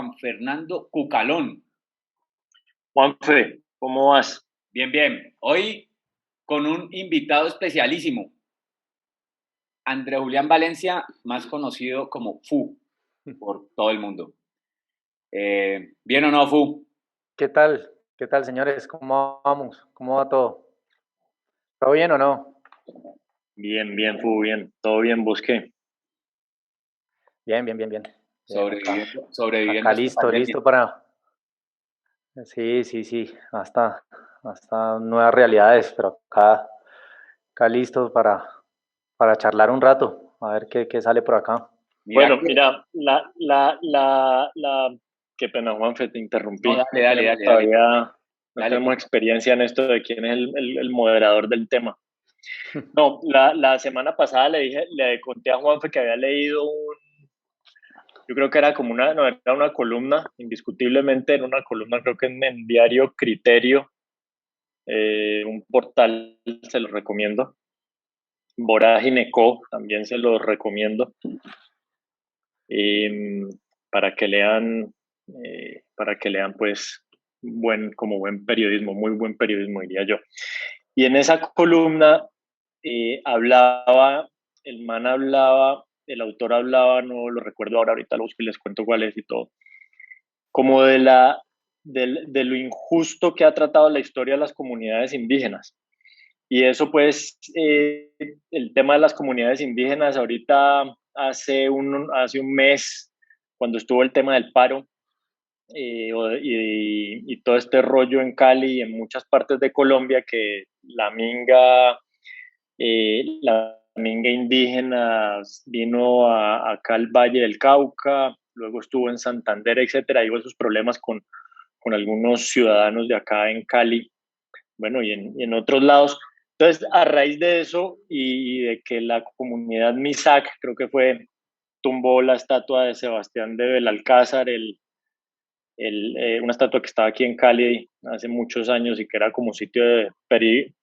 Juan Fernando Cucalón. Juanfe, ¿cómo vas? Bien, bien. Hoy con un invitado especialísimo, André Julián Valencia, más conocido como Fu por todo el mundo. ¿Bien o no, Fu? ¿Qué tal? ¿Qué tal, señores? ¿Cómo vamos? ¿Cómo va todo? ¿Todo bien o no? Bien, bien, Fu, bien. ¿Todo bien? ¿Vos qué? Bien, bien, bien, bien. Bien, Sobreviviendo acá esta listo, pandemia. listo para... Sí, hasta nuevas realidades, pero acá listo para charlar un rato, a ver qué sale por acá. Mira Bueno, que... mira, qué pena, Juanfe, te No, interrumpí. dale, No dale, tenemos dale, dale. todavía, no Dale, tenemos Fu. experiencia en esto de quién es el moderador del tema. No, la semana pasada le conté a Juanfe que había leído yo creo que era como no, era una columna, indiscutiblemente en una columna, creo que en Diario Criterio, un portal, se lo recomiendo. Vorágine Co, también se los recomiendo, eh, para que lean, pues como buen periodismo, muy buen periodismo diría yo. Y en esa columna hablaba, el autor hablaba, no lo recuerdo ahorita lo busco y les cuento cuál es y todo, como de lo injusto que ha tratado la historia de las comunidades indígenas. Y eso pues, el tema de las comunidades indígenas, ahorita hace un mes, cuando estuvo el tema del paro, y todo este rollo en Cali y en muchas partes de Colombia, que la minga indígena vino acá al Valle del Cauca, luego estuvo en Santander, etcétera, y hubo esos problemas con algunos ciudadanos de acá en Cali, bueno, y en otros lados. Entonces, a raíz de eso y de que la comunidad Misak, creo que fue, tumbó la estatua de Sebastián de Belalcázar, una estatua que estaba aquí en Cali hace muchos años y que era como sitio de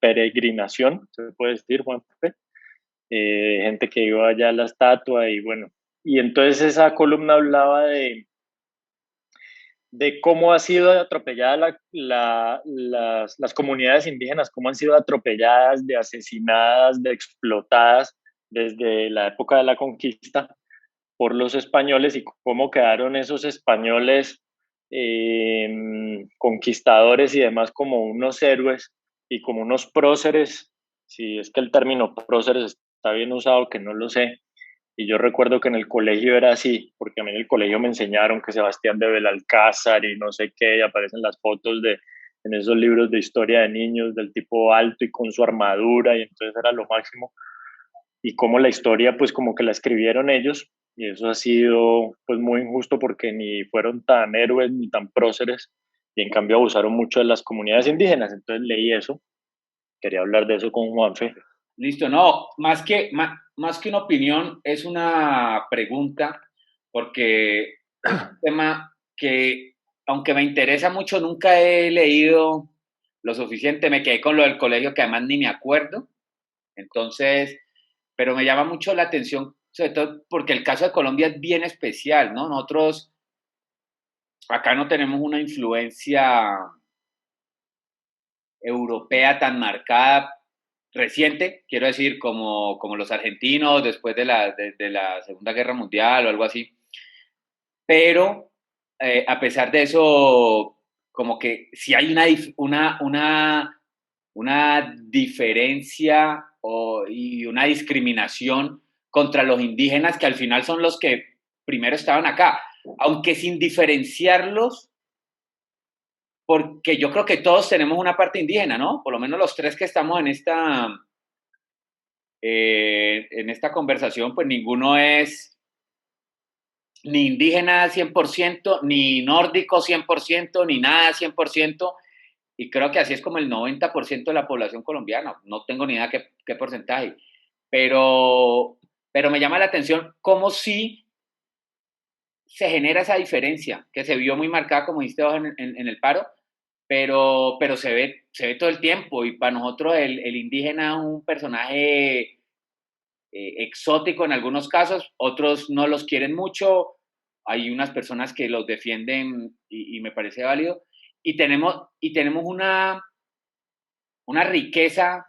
peregrinación, se puede decir, Juan Pepe, gente que iba allá a la estatua y bueno, y entonces esa columna hablaba de cómo ha sido atropellada las comunidades indígenas, cómo han sido atropelladas, de asesinadas, de explotadas desde la época de la conquista por los españoles y cómo quedaron esos españoles, conquistadores y demás, como unos héroes y como unos próceres, si es que el término próceres está bien usado, que no lo sé. Y yo recuerdo que en el colegio era así, porque a mí en el colegio me enseñaron que Sebastián de Belalcázar y no sé qué, y aparecen las fotos en esos libros de historia de niños del tipo alto y con su armadura, y entonces era lo máximo. Y como la historia, pues como que la escribieron ellos, y eso ha sido pues muy injusto porque ni fueron tan héroes ni tan próceres, y en cambio abusaron mucho de las comunidades indígenas. Entonces leí eso, quería hablar de eso con Juanfe. Listo, no, más que una opinión, es una pregunta, porque es un tema que, aunque me interesa mucho, nunca he leído lo suficiente. Me quedé con lo del colegio, que además ni me acuerdo. Entonces, pero me llama mucho la atención, sobre todo porque el caso de Colombia es bien especial, ¿no? Nosotros acá no tenemos una influencia europea tan marcada, reciente, quiero decir, como los argentinos después de la Segunda Guerra Mundial o algo así. Pero a pesar de eso, como que si hay una diferencia y una discriminación contra los indígenas, que al final son los que primero estaban acá, aunque sin diferenciarlos, porque yo creo que todos tenemos una parte indígena, ¿no? Por lo menos los tres que estamos en esta conversación, pues ninguno es ni indígena 100%, ni nórdico 100%, ni nada 100%, y creo que así es como el 90% de la población colombiana. No tengo ni idea qué porcentaje, pero, pero me llama la atención cómo sí se genera esa diferencia, que se vio muy marcada, como dijiste vos, en el paro, pero se ve todo el tiempo, y para nosotros el indígena es un personaje exótico en algunos casos, otros no los quieren mucho, hay unas personas que los defienden y me parece válido, y tenemos una riqueza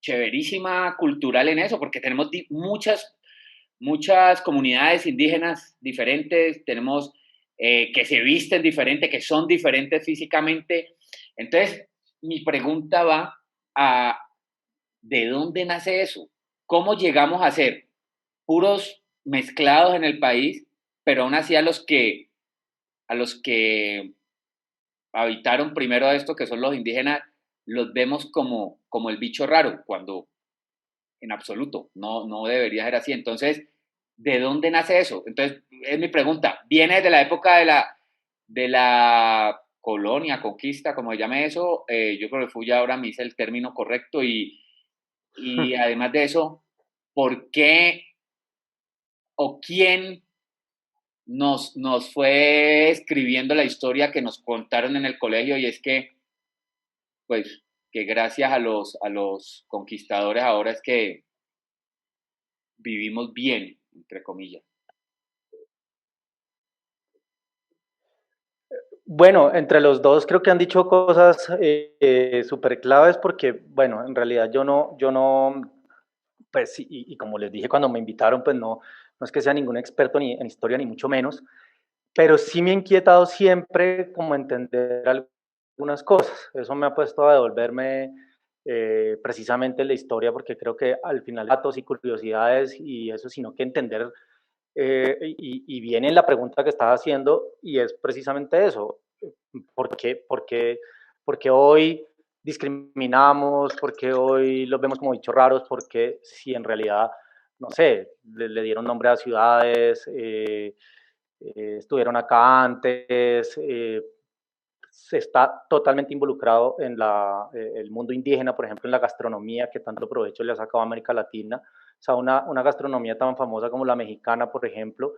chéverísima cultural en eso, porque tenemos muchas comunidades indígenas diferentes, tenemos que se visten diferente, que son diferentes físicamente. Entonces, mi pregunta va a, ¿de dónde nace eso? ¿Cómo llegamos a ser puros mezclados en el país, pero aún así a los que habitaron primero esto, que son los indígenas, los vemos como el bicho raro, cuando en absoluto no debería ser así? Entonces, ¿de dónde nace eso? Entonces, es mi pregunta. ¿Viene de la época de la colonia, conquista, como se llame eso? Yo creo que fui ya ahora me hice el término correcto y además de eso, ¿por qué o quién nos fue escribiendo la historia que nos contaron en el colegio? Y es que, pues, que gracias a los conquistadores ahora es que vivimos bien, entre comillas. Bueno, entre los dos creo que han dicho cosas súper claves porque, bueno, en realidad yo no, pues, y como les dije cuando me invitaron, pues no es que sea ningún experto ni en historia, ni mucho menos, pero sí me ha inquietado siempre como entender algunas cosas. Eso me ha puesto a devolverme precisamente la historia, porque creo que al final datos y curiosidades y eso, sino que entender, y viene la pregunta que estaba haciendo, y es precisamente eso. ¿Por qué hoy discriminamos? ¿Por qué hoy los vemos como bichos raros? Porque si en realidad, no sé, le dieron nombre a ciudades, estuvieron acá antes, se está totalmente involucrado en el mundo indígena, por ejemplo, en la gastronomía, que tanto provecho le ha sacado a América Latina. O sea, una gastronomía tan famosa como la mexicana, por ejemplo,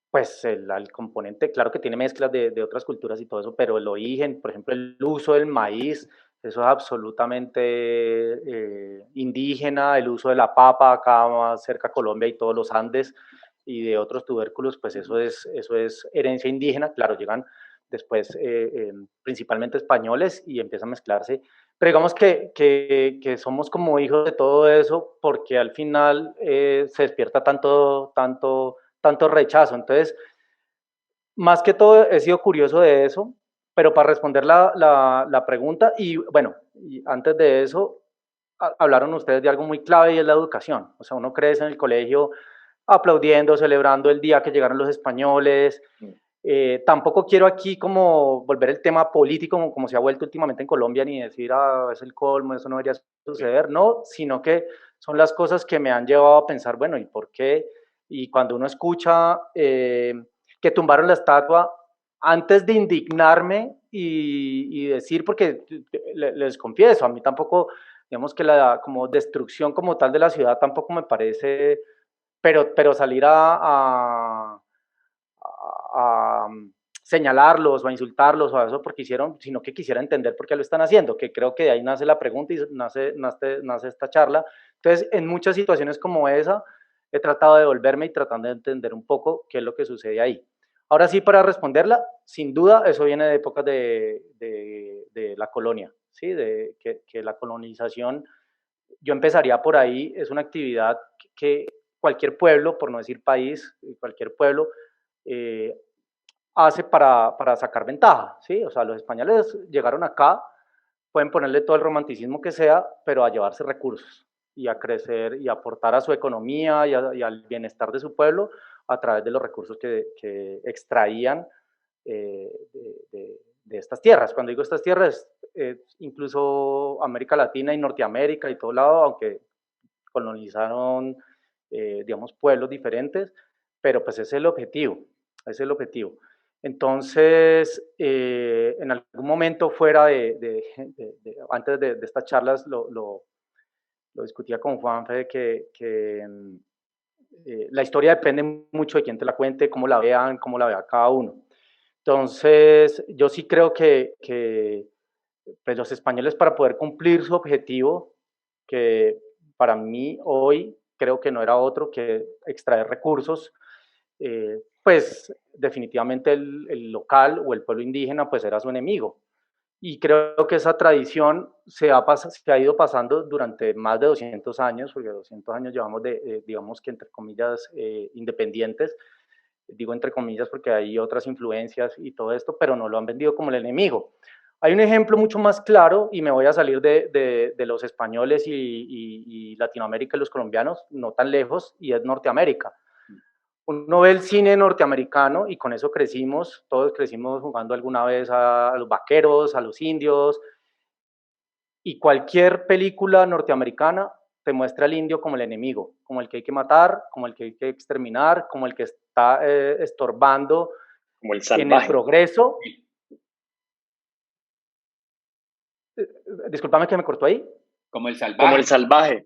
pues el componente, claro que tiene mezclas de otras culturas y todo eso, pero el origen, por ejemplo, el uso del maíz, eso es absolutamente indígena, el uso de la papa acá más cerca a Colombia y todos los Andes y de otros tubérculos, pues eso es herencia indígena, claro, llegan después principalmente españoles y empiezan a mezclarse, pero digamos que somos como hijos de todo eso porque al final se despierta tanto rechazo. Entonces, más que todo he sido curioso de eso, pero para responder la pregunta, y bueno, y antes de eso, hablaron ustedes de algo muy clave y es la educación. O sea, uno crece en el colegio aplaudiendo, celebrando el día que llegaron los españoles. Tampoco quiero aquí como volver el tema político como se ha vuelto últimamente en Colombia, ni decir, es el colmo, eso no debería suceder, no, sino que son las cosas que me han llevado a pensar, bueno, ¿y por qué? Y cuando uno escucha que tumbaron la estatua, antes de indignarme y decir, porque les confieso, a mí tampoco, digamos que la como destrucción como tal de la ciudad tampoco me parece, pero salir a señalarlos o a insultarlos o a eso porque hicieron, sino que quisiera entender por qué lo están haciendo, que creo que de ahí nace la pregunta y nace esta charla. Entonces, en muchas situaciones como esa, he tratado de devolverme y tratando de entender un poco qué es lo que sucede ahí. Ahora sí, para responderla, sin duda, eso viene de épocas de la colonia, ¿sí? Que la colonización, yo empezaría por ahí, es una actividad que cualquier pueblo, por no decir país, cualquier pueblo, eh, hace para sacar ventaja, ¿sí? O sea, los españoles llegaron acá, pueden ponerle todo el romanticismo que sea, pero a llevarse recursos y a crecer y a aportar a su economía y al bienestar de su pueblo a través de los recursos que extraían de estas tierras. Cuando digo estas tierras, incluso América Latina y Norteamérica y todo lado, aunque colonizaron, digamos, pueblos diferentes, pero pues ese es el objetivo, ese es el objetivo. Entonces, en algún momento fuera antes de estas charlas, lo discutía con Juanfe, de que la historia depende mucho de quién te la cuente, cómo la vean, cómo la vea cada uno. Entonces, yo sí creo que pues los españoles para poder cumplir su objetivo, que para mí hoy creo que no era otro que extraer recursos, pues definitivamente el local o el pueblo indígena pues era su enemigo. Y creo que esa tradición se ha ido pasando durante más de 200 años, porque 200 años llevamos digamos que entre comillas, independientes. Digo entre comillas porque hay otras influencias y todo esto, pero no lo han vendido como el enemigo. Hay un ejemplo mucho más claro, y me voy a salir de los españoles y Latinoamérica y los colombianos, no tan lejos, y es Norteamérica. Uno ve el cine norteamericano y con eso crecimos, todos crecimos jugando alguna vez a los vaqueros, a los indios, y cualquier película norteamericana te muestra al indio como el enemigo, como el que hay que matar, como el que hay que exterminar, como el que está estorbando Como el en el salvaje. progreso. Discúlpame que me cortó ahí. Como el Como el salvaje.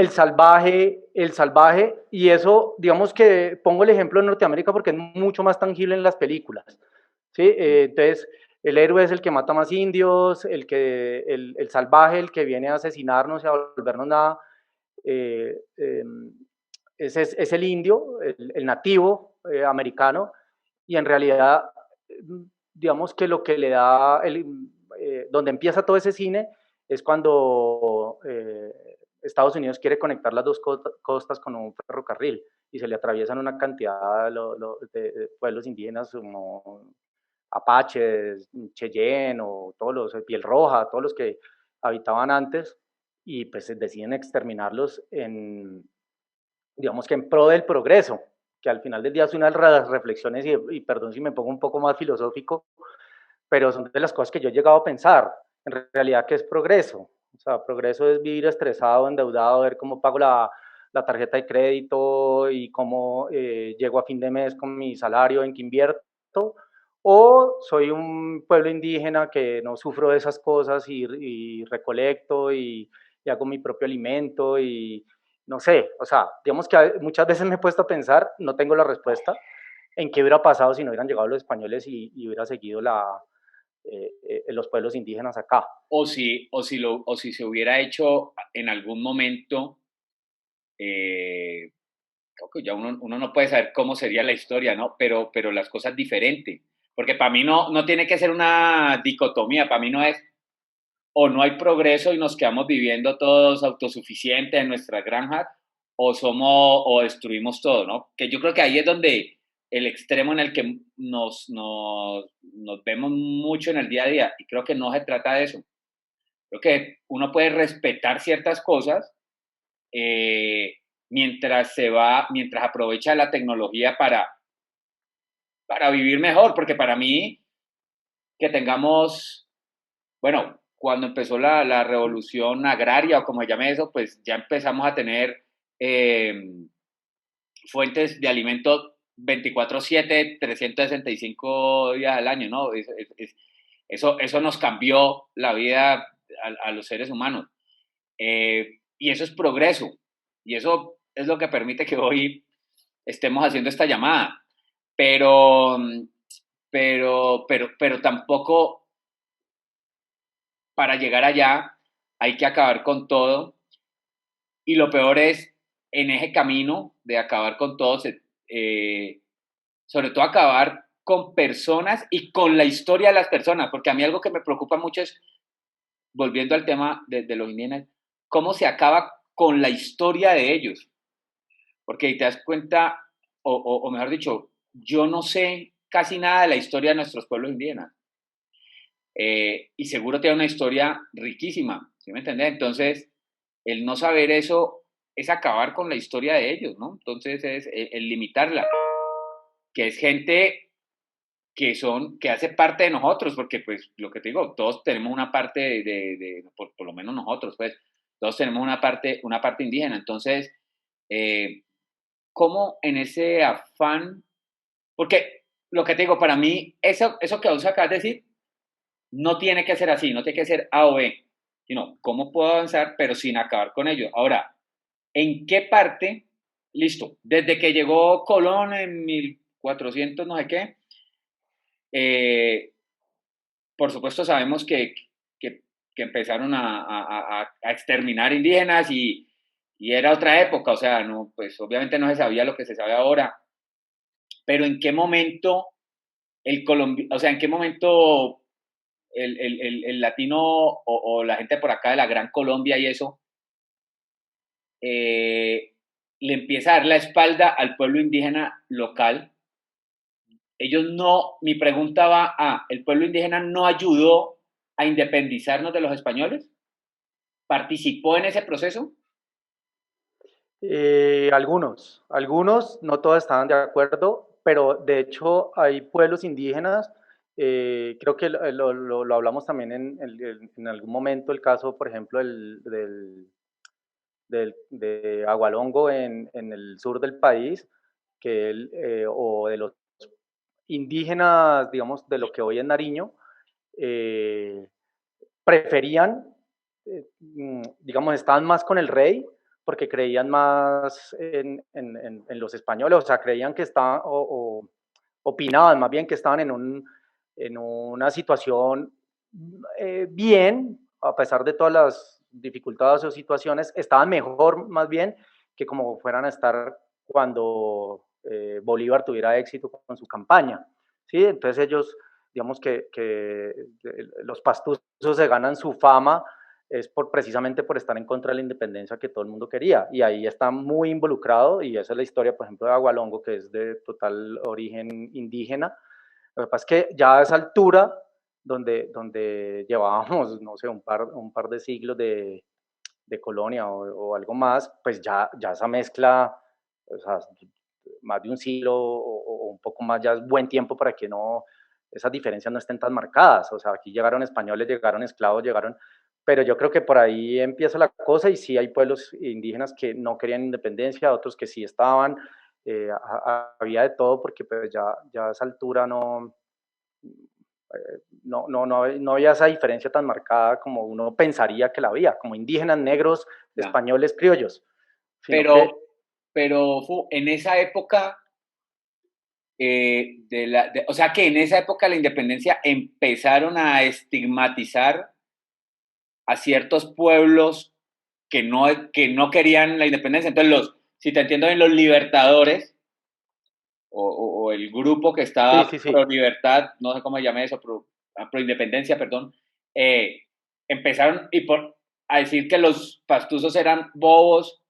salvaje. El salvaje, y eso, digamos que pongo el ejemplo de Norteamérica porque es mucho más tangible en las películas, ¿sí? Entonces, el héroe es el que mata más indios, el salvaje, el que viene a asesinarnos y a volvernos nada, eh, eh, es el indio, el nativo americano, y en realidad, digamos que lo que le da, donde empieza todo ese cine es cuando Estados Unidos quiere conectar las dos costas con un ferrocarril y se le atraviesan una cantidad de pueblos indígenas como apaches, Cheyenne o todos los, piel roja, todos los que habitaban antes y pues deciden exterminarlos digamos que en pro del progreso, que al final del día es una de las reflexiones y perdón si me pongo un poco más filosófico, pero son de las cosas que yo he llegado a pensar. En realidad, ¿qué es progreso? O sea, progreso es vivir estresado, endeudado, ver cómo pago la tarjeta de crédito y cómo llego a fin de mes con mi salario, en qué invierto. O soy un pueblo indígena que no sufro de esas cosas y recolecto y hago mi propio alimento y no sé, o sea, digamos que muchas veces me he puesto a pensar, no tengo la respuesta, en qué hubiera pasado si no hubieran llegado los españoles y hubiera seguido los pueblos indígenas acá. O si se hubiera hecho en algún momento, creo que ya uno no puede saber cómo sería la historia, ¿no? Pero las cosas diferentes. Porque para mí no tiene que ser una dicotomía, para mí no es o no hay progreso y nos quedamos viviendo todos autosuficientes en nuestras granjas, o destruimos todo, ¿no? Que yo creo que ahí es donde el extremo en el que nos vemos mucho en el día a día, y creo que no se trata de eso. Creo que uno puede respetar ciertas cosas mientras aprovecha la tecnología para vivir mejor, porque para mí que tengamos, bueno, cuando empezó la revolución agraria, o como se llame eso, pues ya empezamos a tener fuentes de alimento 24/7, 365 días al año, ¿no? Eso nos cambió la vida a los seres humanos. Y eso es progreso. Y eso es lo que permite que hoy estemos haciendo esta llamada. Pero, pero tampoco para llegar allá hay que acabar con todo. Y lo peor es, en ese camino de acabar con todo, sobre todo acabar con personas y con la historia de las personas, porque a mí algo que me preocupa mucho es, volviendo al tema de los indígenas, cómo se acaba con la historia de ellos. Porque te das cuenta, o mejor dicho, yo no sé casi nada de la historia de nuestros pueblos indígenas. Y seguro tiene una historia riquísima, ¿sí me entendés? Entonces, el no saber eso es acabar con la historia de ellos, ¿no? Entonces, es el limitarla, que es gente que hace parte de nosotros, porque pues lo que te digo, todos tenemos una parte por lo menos nosotros, pues, todos tenemos una parte indígena. Entonces, ¿cómo en ese afán? Porque lo que te digo, para mí, eso que vos acabas de decir, no tiene que ser así, no tiene que ser A o B, sino cómo puedo avanzar, pero sin acabar con ello. Ahora, ¿en qué parte? Listo, desde que llegó Colón en 1400 no sé qué, por supuesto sabemos que empezaron a exterminar indígenas y era otra época, o sea, no, pues obviamente no se sabía lo que se sabe ahora, pero ¿en qué momento o sea, en qué momento el latino o la gente por acá de la Gran Colombia y eso, le empieza a dar la espalda al pueblo indígena local? Ellos no, mi pregunta va a, ¿el pueblo indígena no ayudó a independizarnos de los españoles? ¿Participó en ese proceso? Algunos, no todos estaban de acuerdo, pero de hecho hay pueblos indígenas, creo que lo hablamos también en algún momento, el caso, por ejemplo, de Agualongo en el sur del país, o de los indígenas, digamos, de lo que hoy es Nariño, eh, preferían, digamos, estaban más con el rey porque creían más en los españoles, o sea, creían que estaban, opinaban más bien que estaban en una situación bien, a pesar de todas las dificultades o situaciones, estaban mejor más bien que como fueran a estar cuando Bolívar tuviera éxito con su campaña. ¿Sí? Entonces ellos, digamos que los pastusos se ganan su fama es precisamente por estar en contra de la independencia que todo el mundo quería. Y ahí está muy involucrado, y esa es la historia, por ejemplo, de Agualongo, que es de total origen indígena. Lo que pasa es que ya a esa altura, donde llevábamos, no sé, un par de siglos de colonia o algo más, pues ya esa mezcla, o sea, más de un siglo o un poco más, ya es buen tiempo para que no, esas diferencias no estén tan marcadas. O sea, aquí llegaron españoles, llegaron esclavos, llegaron, pero yo creo que por ahí empieza la cosa, y sí hay pueblos indígenas que no querían independencia, otros que sí estaban, había de todo, porque pues ya a esa altura no había esa diferencia tan marcada como uno pensaría que la había, como indígenas, negros, Ya. españoles, criollos, sino que Pero en esa época, o sea que en esa época de la independencia empezaron a estigmatizar a ciertos pueblos que no querían la independencia. Entonces, si te entiendo bien, los libertadores o el grupo que sí, estaba sí, pro sí. libertad, no sé cómo se llama eso, pro independencia, perdón, eh, empezaron a decir que los pastusos eran bobos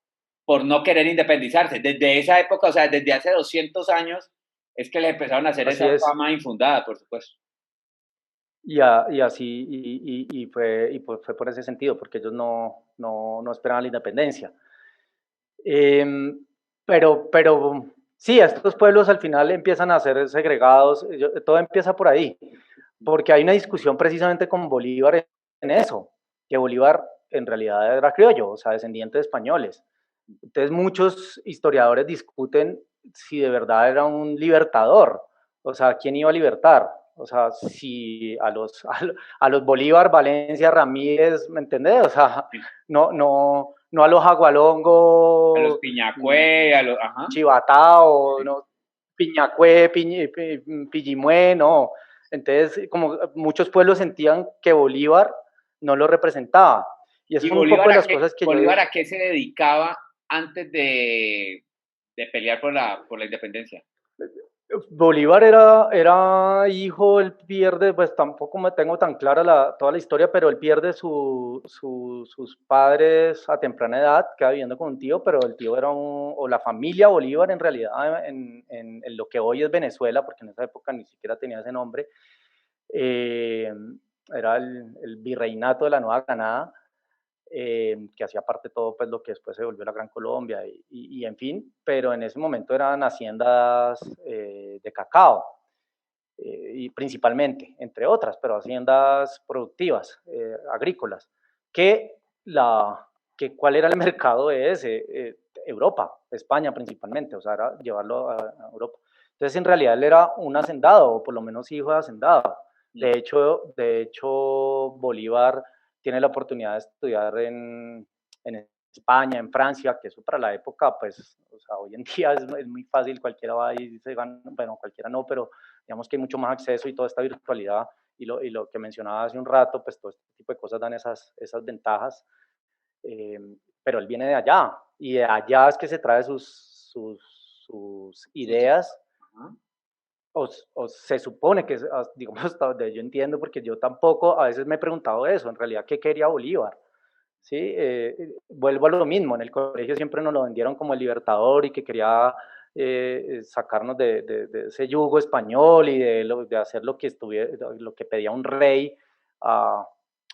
por no querer independizarse. Desde esa época, o sea, desde hace 200 años, es que les empezaron a hacer Así esa es. fama infundada, por supuesto. Y así, fue por ese sentido, porque ellos no esperaban la independencia. Em, pero sí, estos pueblos al final empiezan a ser segregados, todo empieza por ahí, porque hay una discusión precisamente con Bolívar en eso, que Bolívar en realidad era criollo, o sea, descendiente de españoles. Entonces muchos historiadores discuten si de verdad era un libertador, o sea, ¿quién iba a libertar? O sea, si a los Bolívar, Valencia, Ramírez, ¿me entendés? O sea, no a los A los Agualongo, Piñacue, ajá. Chivatao, Sí. no, Piñacue, Pillimue, no. Entonces, como muchos pueblos sentían que Bolívar no lo representaba. Y eso ¿Y son un poco de las cosas que yo Bolívar a qué se dedicaba antes de pelear por la independencia? Bolívar era hijo, él pierde, pues tampoco me tengo tan clara toda la historia, pero él pierde sus padres a temprana edad, queda viviendo con un tío, pero el tío era o la familia Bolívar en realidad, en lo que hoy es Venezuela, porque en esa época ni siquiera tenía ese nombre, eh, era el virreinato de la Nueva Granada, que hacía parte de todo pues, lo que después se volvió la Gran Colombia y en fin, pero en ese momento eran haciendas de cacao, y principalmente, entre otras, pero haciendas productivas, agrícolas, que, ¿cuál era el mercado de ese? Europa, España principalmente, o sea, era llevarlo a Europa. Entonces, en realidad él era un hacendado, o por lo menos hijo de hacendado. De hecho, Bolívar tiene la oportunidad de estudiar en España, en Francia, que eso para la época, pues, o sea, hoy en día es muy fácil, cualquiera va y se gana, bueno, cualquiera no, pero digamos que hay mucho más acceso y toda esta virtualidad y lo que mencionaba hace un rato, pues todo este tipo de cosas dan esas ventajas, eh, pero él viene de allá y de allá es que se trae sus Sus- ideas ajá. o se supone que, digamos, hasta donde yo entiendo, porque yo tampoco a veces me he preguntado eso, en realidad, ¿qué quería Bolívar? ¿Sí? Vuelvo a lo mismo, en el colegio siempre nos lo vendieron como el libertador y que quería sacarnos de ese yugo español y de hacer lo que, lo que pedía un rey a,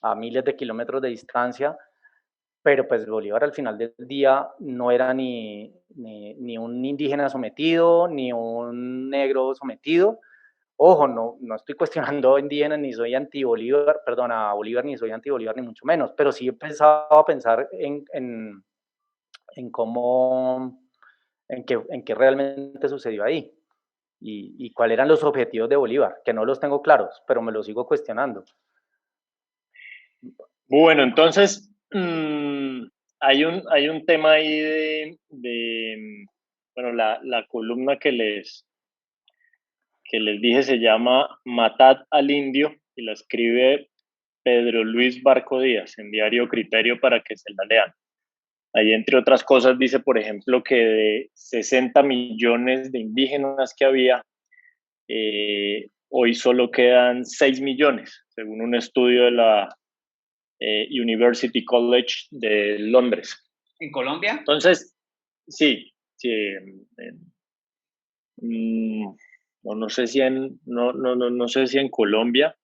a miles de kilómetros de distancia, pero pues Bolívar al final del día no era ni un indígena sometido, ni un negro sometido. Ojo, no estoy cuestionando a indígenas, ni soy anti-Bolívar, perdón, a Bolívar, ni soy anti-Bolívar, ni mucho menos, pero sí he empezado a pensar en cómo, en qué realmente sucedió ahí y cuáles eran los objetivos de Bolívar, que no los tengo claros, pero me los sigo cuestionando. Bueno, entonces hay un tema ahí bueno, la columna que les dije se llama Matad al Indio y la escribe Pedro Luis Barco Díaz en Diario Criterio para que se la lean. Ahí, entre otras cosas, dice, por ejemplo, que de 60 millones de indígenas que había, hoy solo quedan 6 millones, según un estudio de la University College de Londres. ¿En Colombia? Entonces, sí, sí. No sé si no sé si en Colombia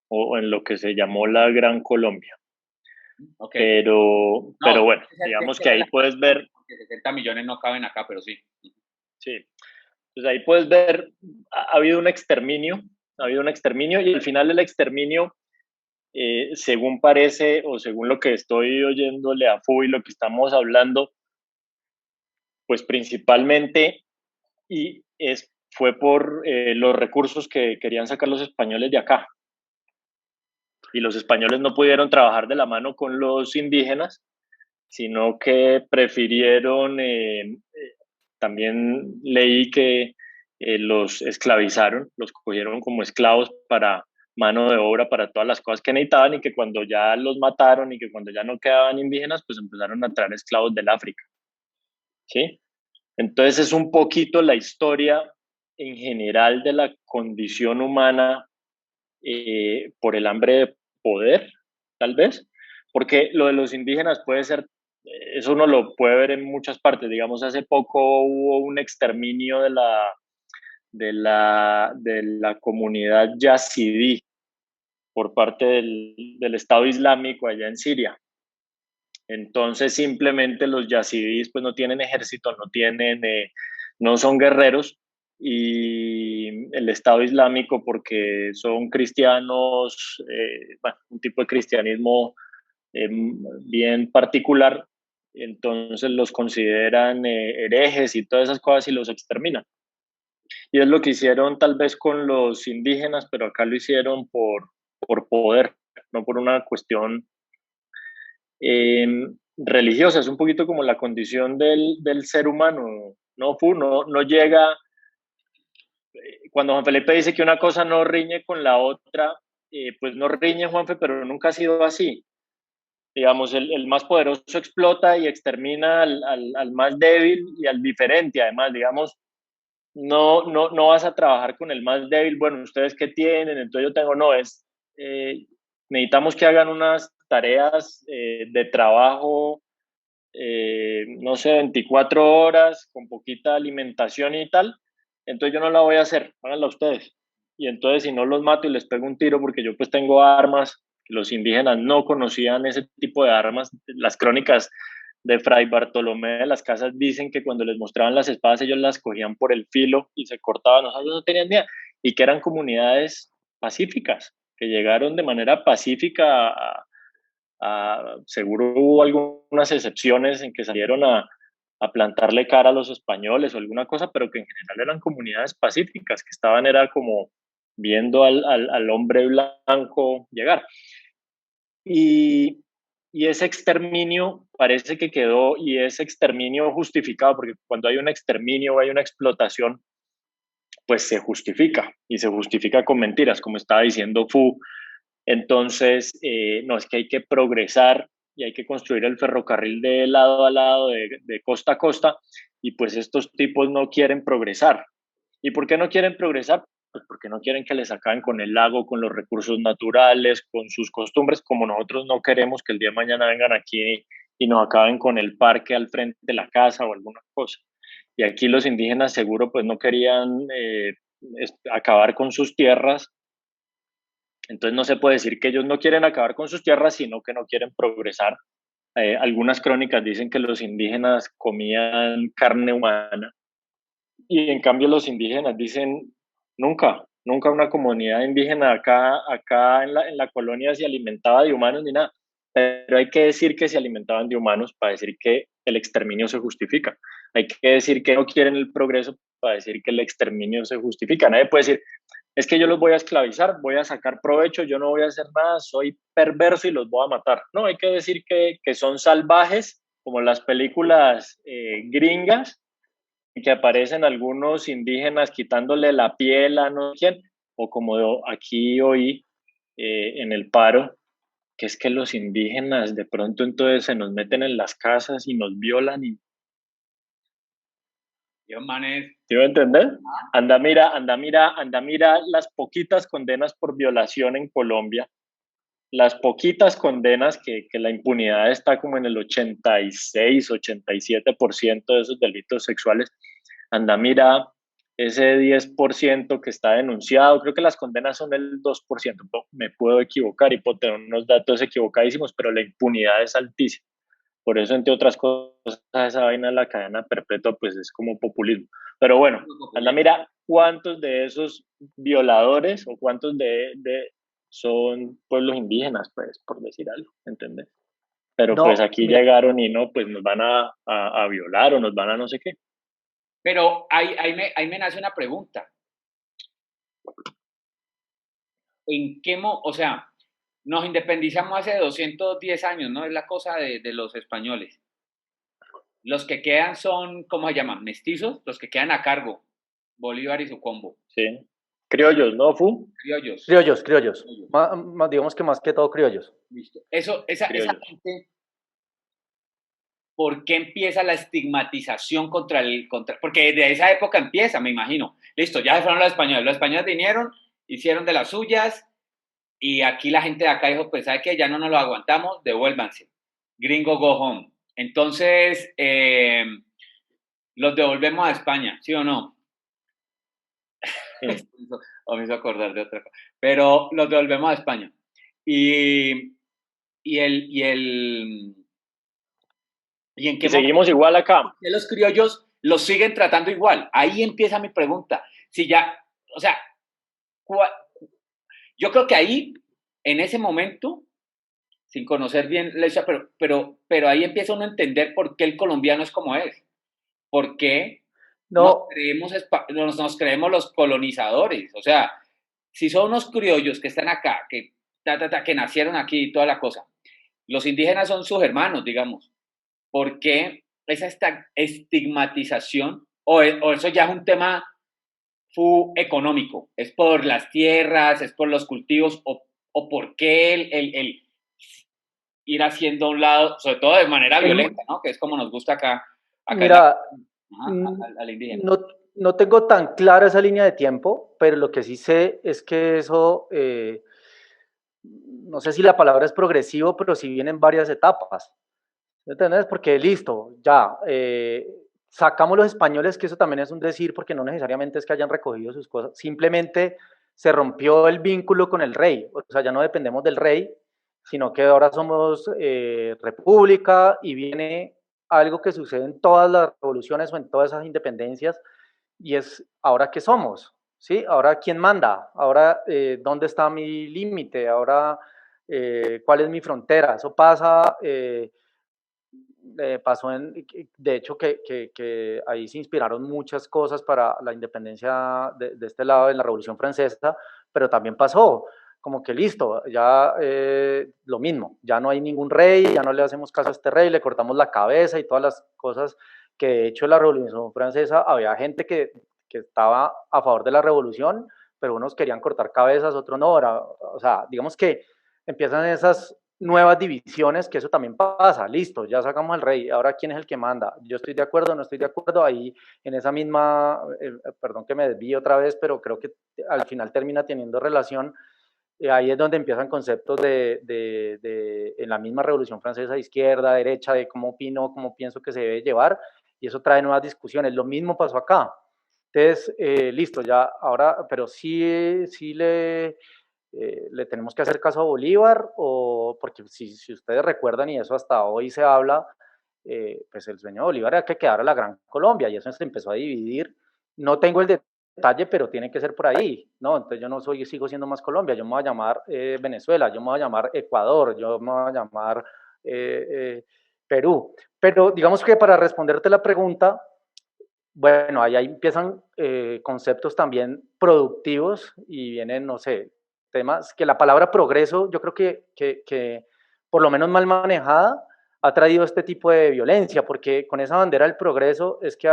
o en lo que se llamó la Gran Colombia. Okay. Pero bueno, digamos que ahí puedes ver. 60 millones no caben acá, pero sí. Sí. Entonces ahí puedes ver, ha habido un exterminio y al final del exterminio, según parece o según lo que estoy oyéndole a Fu y lo que estamos hablando, pues principalmente fue por los recursos que querían sacar los españoles de acá. Y los españoles no pudieron trabajar de la mano con los indígenas, sino que prefirieron, también leí que los esclavizaron, los cogieron como esclavos para mano de obra para todas las cosas que necesitaban y que cuando ya los mataron y que cuando ya no quedaban indígenas, pues empezaron a traer esclavos del África. ¿Sí? Entonces es un poquito la historia en general de la condición humana por el hambre de poder, tal vez, porque lo de los indígenas puede ser, eso uno lo puede ver en muchas partes, digamos, hace poco hubo un exterminio de la comunidad yazidí por parte del Estado Islámico allá en Siria. Entonces simplemente los yazidíes pues no tienen ejército, no son guerreros, y el Estado Islámico, porque son cristianos, bueno, un tipo de cristianismo bien particular, entonces los consideran herejes y todas esas cosas y los exterminan. Y es lo que hicieron tal vez con los indígenas, pero acá lo hicieron por poder, no por una cuestión religiosa. Es un poquito como la condición del ser humano, no llega. Cuando Juan Felipe dice que una cosa no riñe con la otra, pues no riñe, Juanfe, pero nunca ha sido así. Digamos, el más poderoso explota y extermina al más débil y al diferente. Además, digamos, no vas a trabajar con el más débil. Bueno, ¿ustedes qué tienen? Entonces yo tengo, necesitamos que hagan unas tareas de trabajo, no sé, 24 horas, con poquita alimentación y tal. Entonces yo no la voy a hacer, háganla ustedes. Y entonces si no los mato y les pego un tiro porque yo pues tengo armas, los indígenas no conocían ese tipo de armas. Las crónicas de Fray Bartolomé de las Casas dicen que cuando les mostraban las espadas ellos las cogían por el filo y se cortaban, nosotros no tenían ni idea, y que eran comunidades pacíficas, que llegaron de manera pacífica seguro hubo algunas excepciones en que salieron a plantarle cara a los españoles o alguna cosa, pero que en general eran comunidades pacíficas, que era como viendo al hombre blanco llegar. Y ese exterminio parece que quedó, y ese exterminio justificado, porque cuando hay un exterminio o hay una explotación, pues se justifica, y se justifica con mentiras, como estaba diciendo Fu. Entonces, no, es que hay que progresar y hay que construir el ferrocarril de lado a lado, de costa a costa, y pues estos tipos no quieren progresar. ¿Y por qué no quieren progresar? pues porque no quieren que les acaben con el lago, con los recursos naturales, con sus costumbres, como nosotros no queremos que el día de mañana vengan aquí y nos acaben con el parque al frente de la casa o alguna cosa. Y aquí los indígenas seguro pues no querían acabar con sus tierras. Entonces no se puede decir que ellos no quieren acabar con sus tierras, sino que no quieren progresar. Algunas crónicas dicen que los indígenas comían carne humana y en cambio los indígenas dicen nunca, nunca una comunidad indígena acá en la colonia se alimentaba de humanos ni nada. Pero hay que decir que se alimentaban de humanos para decir que el exterminio se justifica. Hay que decir que no quieren el progreso para decir que el exterminio se justifica. Nadie puede decir, es que yo los voy a esclavizar, voy a sacar provecho, yo no voy a hacer nada, soy perverso y los voy a matar. No, hay que decir que son salvajes, como las películas gringas, que aparecen algunos indígenas quitándole la piel a no sé quién, o como aquí hoy en el paro, que es que los indígenas de pronto entonces se nos meten en las casas y nos violan y Dios, manes. ¿sí me entiendes? Anda mira las poquitas condenas por violación en Colombia, las poquitas condenas que la impunidad está como en el 86, 87% de esos delitos sexuales. Anda mira ese 10% que está denunciado, creo que las condenas son el 2%, me puedo equivocar y puedo tener unos datos equivocadísimos, pero la impunidad es altísima. Por eso, entre otras cosas, esa vaina de la cadena perpetua, pues es como populismo. Pero bueno, anda, mira cuántos de esos violadores o cuántos de son pueblos indígenas, pues, por decir algo, ¿entendés? Pero pues No, aquí mira, llegaron y no, pues nos van a violar o nos van a no sé qué. Pero ahí me nace una pregunta. ¿En qué o sea, nos independizamos hace 210 años, ¿no? Es la cosa de los españoles. Los que quedan son, ¿cómo se llaman? Mestizos, los que quedan a cargo. Bolívar y su combo. Sí. Criollos, ¿no, Fu? Criollos. criollos, criollos. Criollos. Digamos que más que todo criollos. Listo. Esa Criollos. gente, ¿por qué empieza la estigmatización porque de esa época empieza, me imagino. Listo, ya se fueron los españoles. Los españoles vinieron, hicieron de las suyas, y aquí la gente de acá dijo, pues, ¿sabe qué? Ya no nos lo aguantamos, devuélvanse. Gringo, go home. Entonces, los devolvemos a España, ¿sí o no? O me hizo acordar de otra cosa. Pero los devolvemos a España. Y, y el, y el, ¿y en qué Y momento seguimos igual acá. los criollos los siguen tratando igual? Ahí empieza mi pregunta. Si ya, o sea, yo creo que ahí, en ese momento, sin conocer bien la historia, pero ahí empieza uno a entender por qué el colombiano es como es. ¿Por qué No, nos creemos los colonizadores? O sea, si son unos criollos que están acá, que nacieron aquí y toda la cosa, los indígenas son sus hermanos, digamos. ¿Por qué esa estigmatización? O eso ya es un tema económico, es por las tierras, es por los cultivos, o por qué el ir haciendo a un lado, sobre todo de manera violenta, ¿no? Que es como nos gusta acá en mira, al indígena. no, no tengo tan clara esa línea de tiempo, pero lo que sí sé es que eso, no sé si la palabra es progresivo, pero sí vienen varias etapas. ¿Me entiendes? Porque listo, ya, sacamos los españoles, que eso también es un decir, porque no necesariamente es que hayan recogido sus cosas, simplemente se rompió el vínculo con el rey, o sea, ya no dependemos del rey, sino que ahora somos república y viene algo que sucede en todas las revoluciones o en todas esas independencias, y es ahora qué somos, ¿sí? Ahora quién manda, ahora dónde está mi límite, ahora cuál es mi frontera, eso pasa. Pasó de hecho que ahí se inspiraron muchas cosas para la independencia de este lado de la Revolución Francesa, pero también pasó como que listo, ya lo mismo, ya no hay ningún rey, ya no le hacemos caso a este rey, le cortamos la cabeza y todas las cosas que de hecho en la Revolución Francesa había gente que estaba a favor de la revolución, pero unos querían cortar cabezas, otros no, o sea, digamos que empiezan esas nuevas divisiones, que eso también pasa, listo, ya sacamos al rey, ahora quién es el que manda, yo estoy de acuerdo, no estoy de acuerdo, ahí en esa misma, perdón que me desvío otra vez, pero creo que al final termina teniendo relación, ahí es donde empiezan conceptos en la misma Revolución Francesa, de izquierda, derecha, de cómo opino, cómo pienso que se debe llevar, y eso trae nuevas discusiones, lo mismo pasó acá, entonces, listo, ya ahora, pero sí le tenemos que hacer caso a Bolívar, o porque si ustedes recuerdan, y eso hasta hoy se habla, pues el sueño de Bolívar era que quedara la Gran Colombia, y eso se empezó a dividir. No tengo el detalle, pero tiene que ser por ahí, ¿no? Entonces yo no soy, sigo siendo más Colombia, yo me voy a llamar Venezuela, yo me voy a llamar Ecuador, yo me voy a llamar eh, eh, Perú. Pero digamos que para responderte la pregunta, bueno, ahí empiezan conceptos también productivos y vienen, no sé, temas que la palabra progreso, yo creo que por lo menos mal manejada ha traído este tipo de violencia, porque con esa bandera del progreso es que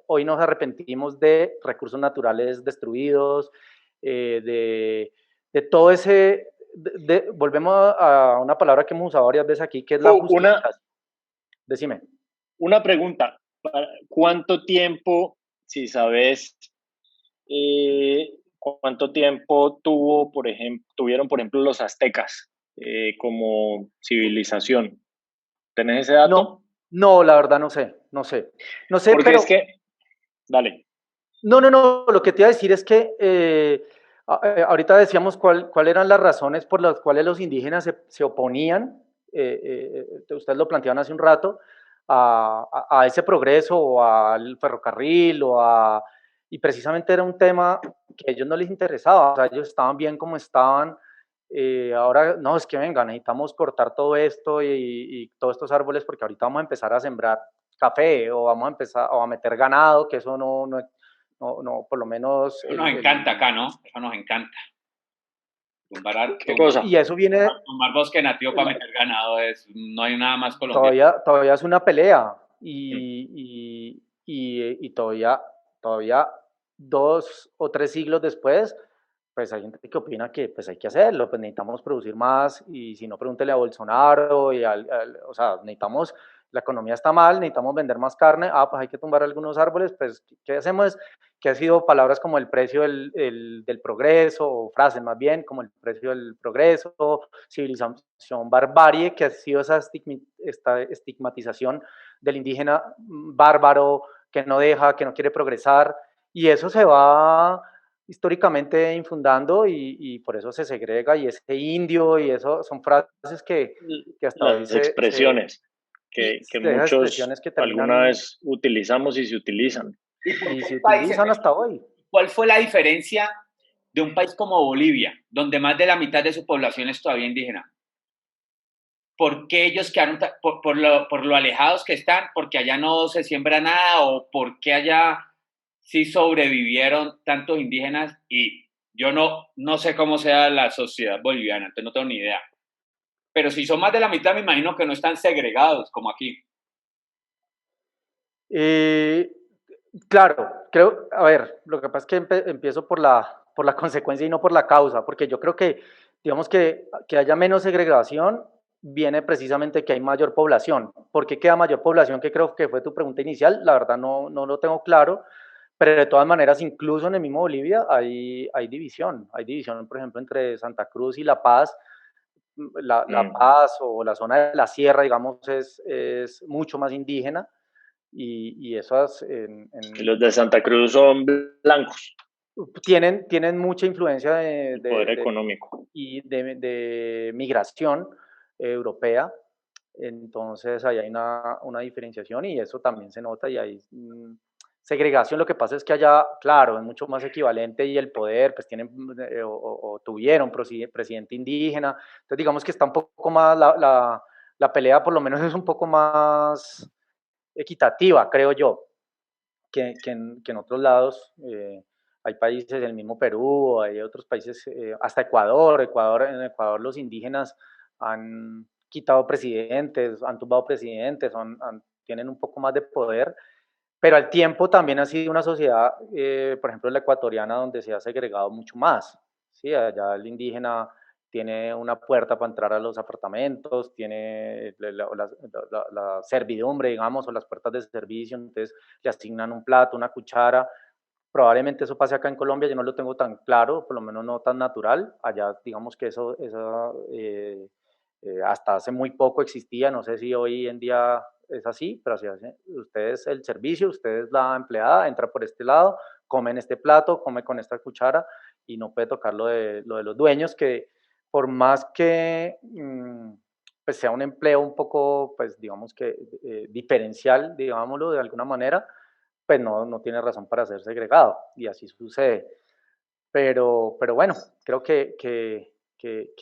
hoy nos arrepentimos de recursos naturales destruidos, de todo ese, volvemos a una palabra que hemos usado varias veces aquí, que es la justificación. Decime. Una pregunta, ¿cuánto tiempo, si sabes, cuánto tiempo tuvieron, por ejemplo, los aztecas como civilización? ¿Tenés ese dato? No, la verdad no sé. Porque pero... es que, dale. No, lo que te iba a decir es que ahorita decíamos cuáles eran las razones por las cuales los indígenas se oponían, ustedes lo planteaban hace un rato, a ese progreso o al ferrocarril y precisamente era un tema que a ellos no les interesaba, o sea, ellos estaban bien como estaban, ahora no, es que venga, necesitamos cortar todo esto y todos estos árboles porque ahorita vamos a empezar a sembrar café o vamos a empezar a meter ganado, que eso no, por lo menos... Eso nos encanta acá, ¿no? Eso nos encanta. ¿Qué cosa? Y eso viene... Tomar bosque nativo para meter ganado, no hay nada más colombiano. Todavía es una pelea y todavía 2 o 3 siglos después, pues hay gente que opina que pues hay que hacerlo, pues necesitamos producir más y si no, pregúntele a Bolsonaro o sea, necesitamos, la economía está mal, necesitamos vender más carne, pues hay que tumbar algunos árboles, pues ¿qué hacemos? Que ha sido palabras como el precio del progreso, o frases más bien, como el precio del progreso, civilización barbarie, que ha sido esta estigmatización del indígena bárbaro, que no deja, que no quiere progresar, y eso se va históricamente infundando y por eso se segrega y ese indio y eso son frases que hasta hoy Las expresiones que muchos que alguna terminan vez utilizamos y se utilizan. y se utilizan hasta hoy. ¿Cuál fue la diferencia de un país como Bolivia, donde más de la mitad de su población es todavía indígena? ¿Por qué ellos quedaron por lo alejados que están? ¿Porque allá no se siembra nada? ¿O por qué allá sí sobrevivieron tantos indígenas? Y yo no sé cómo sea la sociedad boliviana, entonces no tengo ni idea. Pero si son más de la mitad, me imagino que no están segregados como aquí. Claro, creo, a ver, lo que pasa es que empiezo por la consecuencia y no por la causa, porque yo creo que, digamos que haya menos segregación viene precisamente que hay mayor población. ¿Por qué queda mayor población? Que creo que fue tu pregunta inicial, la verdad no lo tengo claro, pero de todas maneras, incluso en el mismo Bolivia hay división, por ejemplo, entre Santa Cruz y La Paz. La Paz o la zona de la sierra, digamos, es mucho más indígena y esas Y los de Santa Cruz son blancos. tienen mucha influencia Poder económico. y de migración europea, entonces ahí hay una diferenciación y eso también se nota y hay segregación. Lo que pasa es que allá, claro, es mucho más equivalente y el poder, pues tienen o tuvieron presidente indígena, entonces digamos que está un poco más, la pelea por lo menos es un poco más equitativa, creo yo, que en otros lados. Hay países, el mismo Perú, hay otros países, hasta Ecuador. En Ecuador los indígenas han quitado presidentes, han tumbado presidentes, tienen un poco más de poder, pero al tiempo también ha sido una sociedad, por ejemplo, la ecuatoriana, donde se ha segregado mucho más. ¿Sí? Allá el indígena tiene una puerta para entrar a los apartamentos, tiene la servidumbre, digamos, o las puertas de servicio, entonces le asignan un plato, una cuchara. Probablemente eso pase acá en Colombia, yo no lo tengo tan claro, por lo menos no tan natural. Allá, digamos que hasta hace muy poco existía, no sé si hoy en día es así, pero así hace. Ustedes el servicio, ustedes la empleada, entra por este lado, come en este plato, come con esta cuchara y no puede tocar lo de los dueños, que por más que pues sea un empleo un poco, pues digamos que diferencial, digámoslo de alguna manera, pues no tiene razón para ser segregado y así sucede. Pero bueno, creo que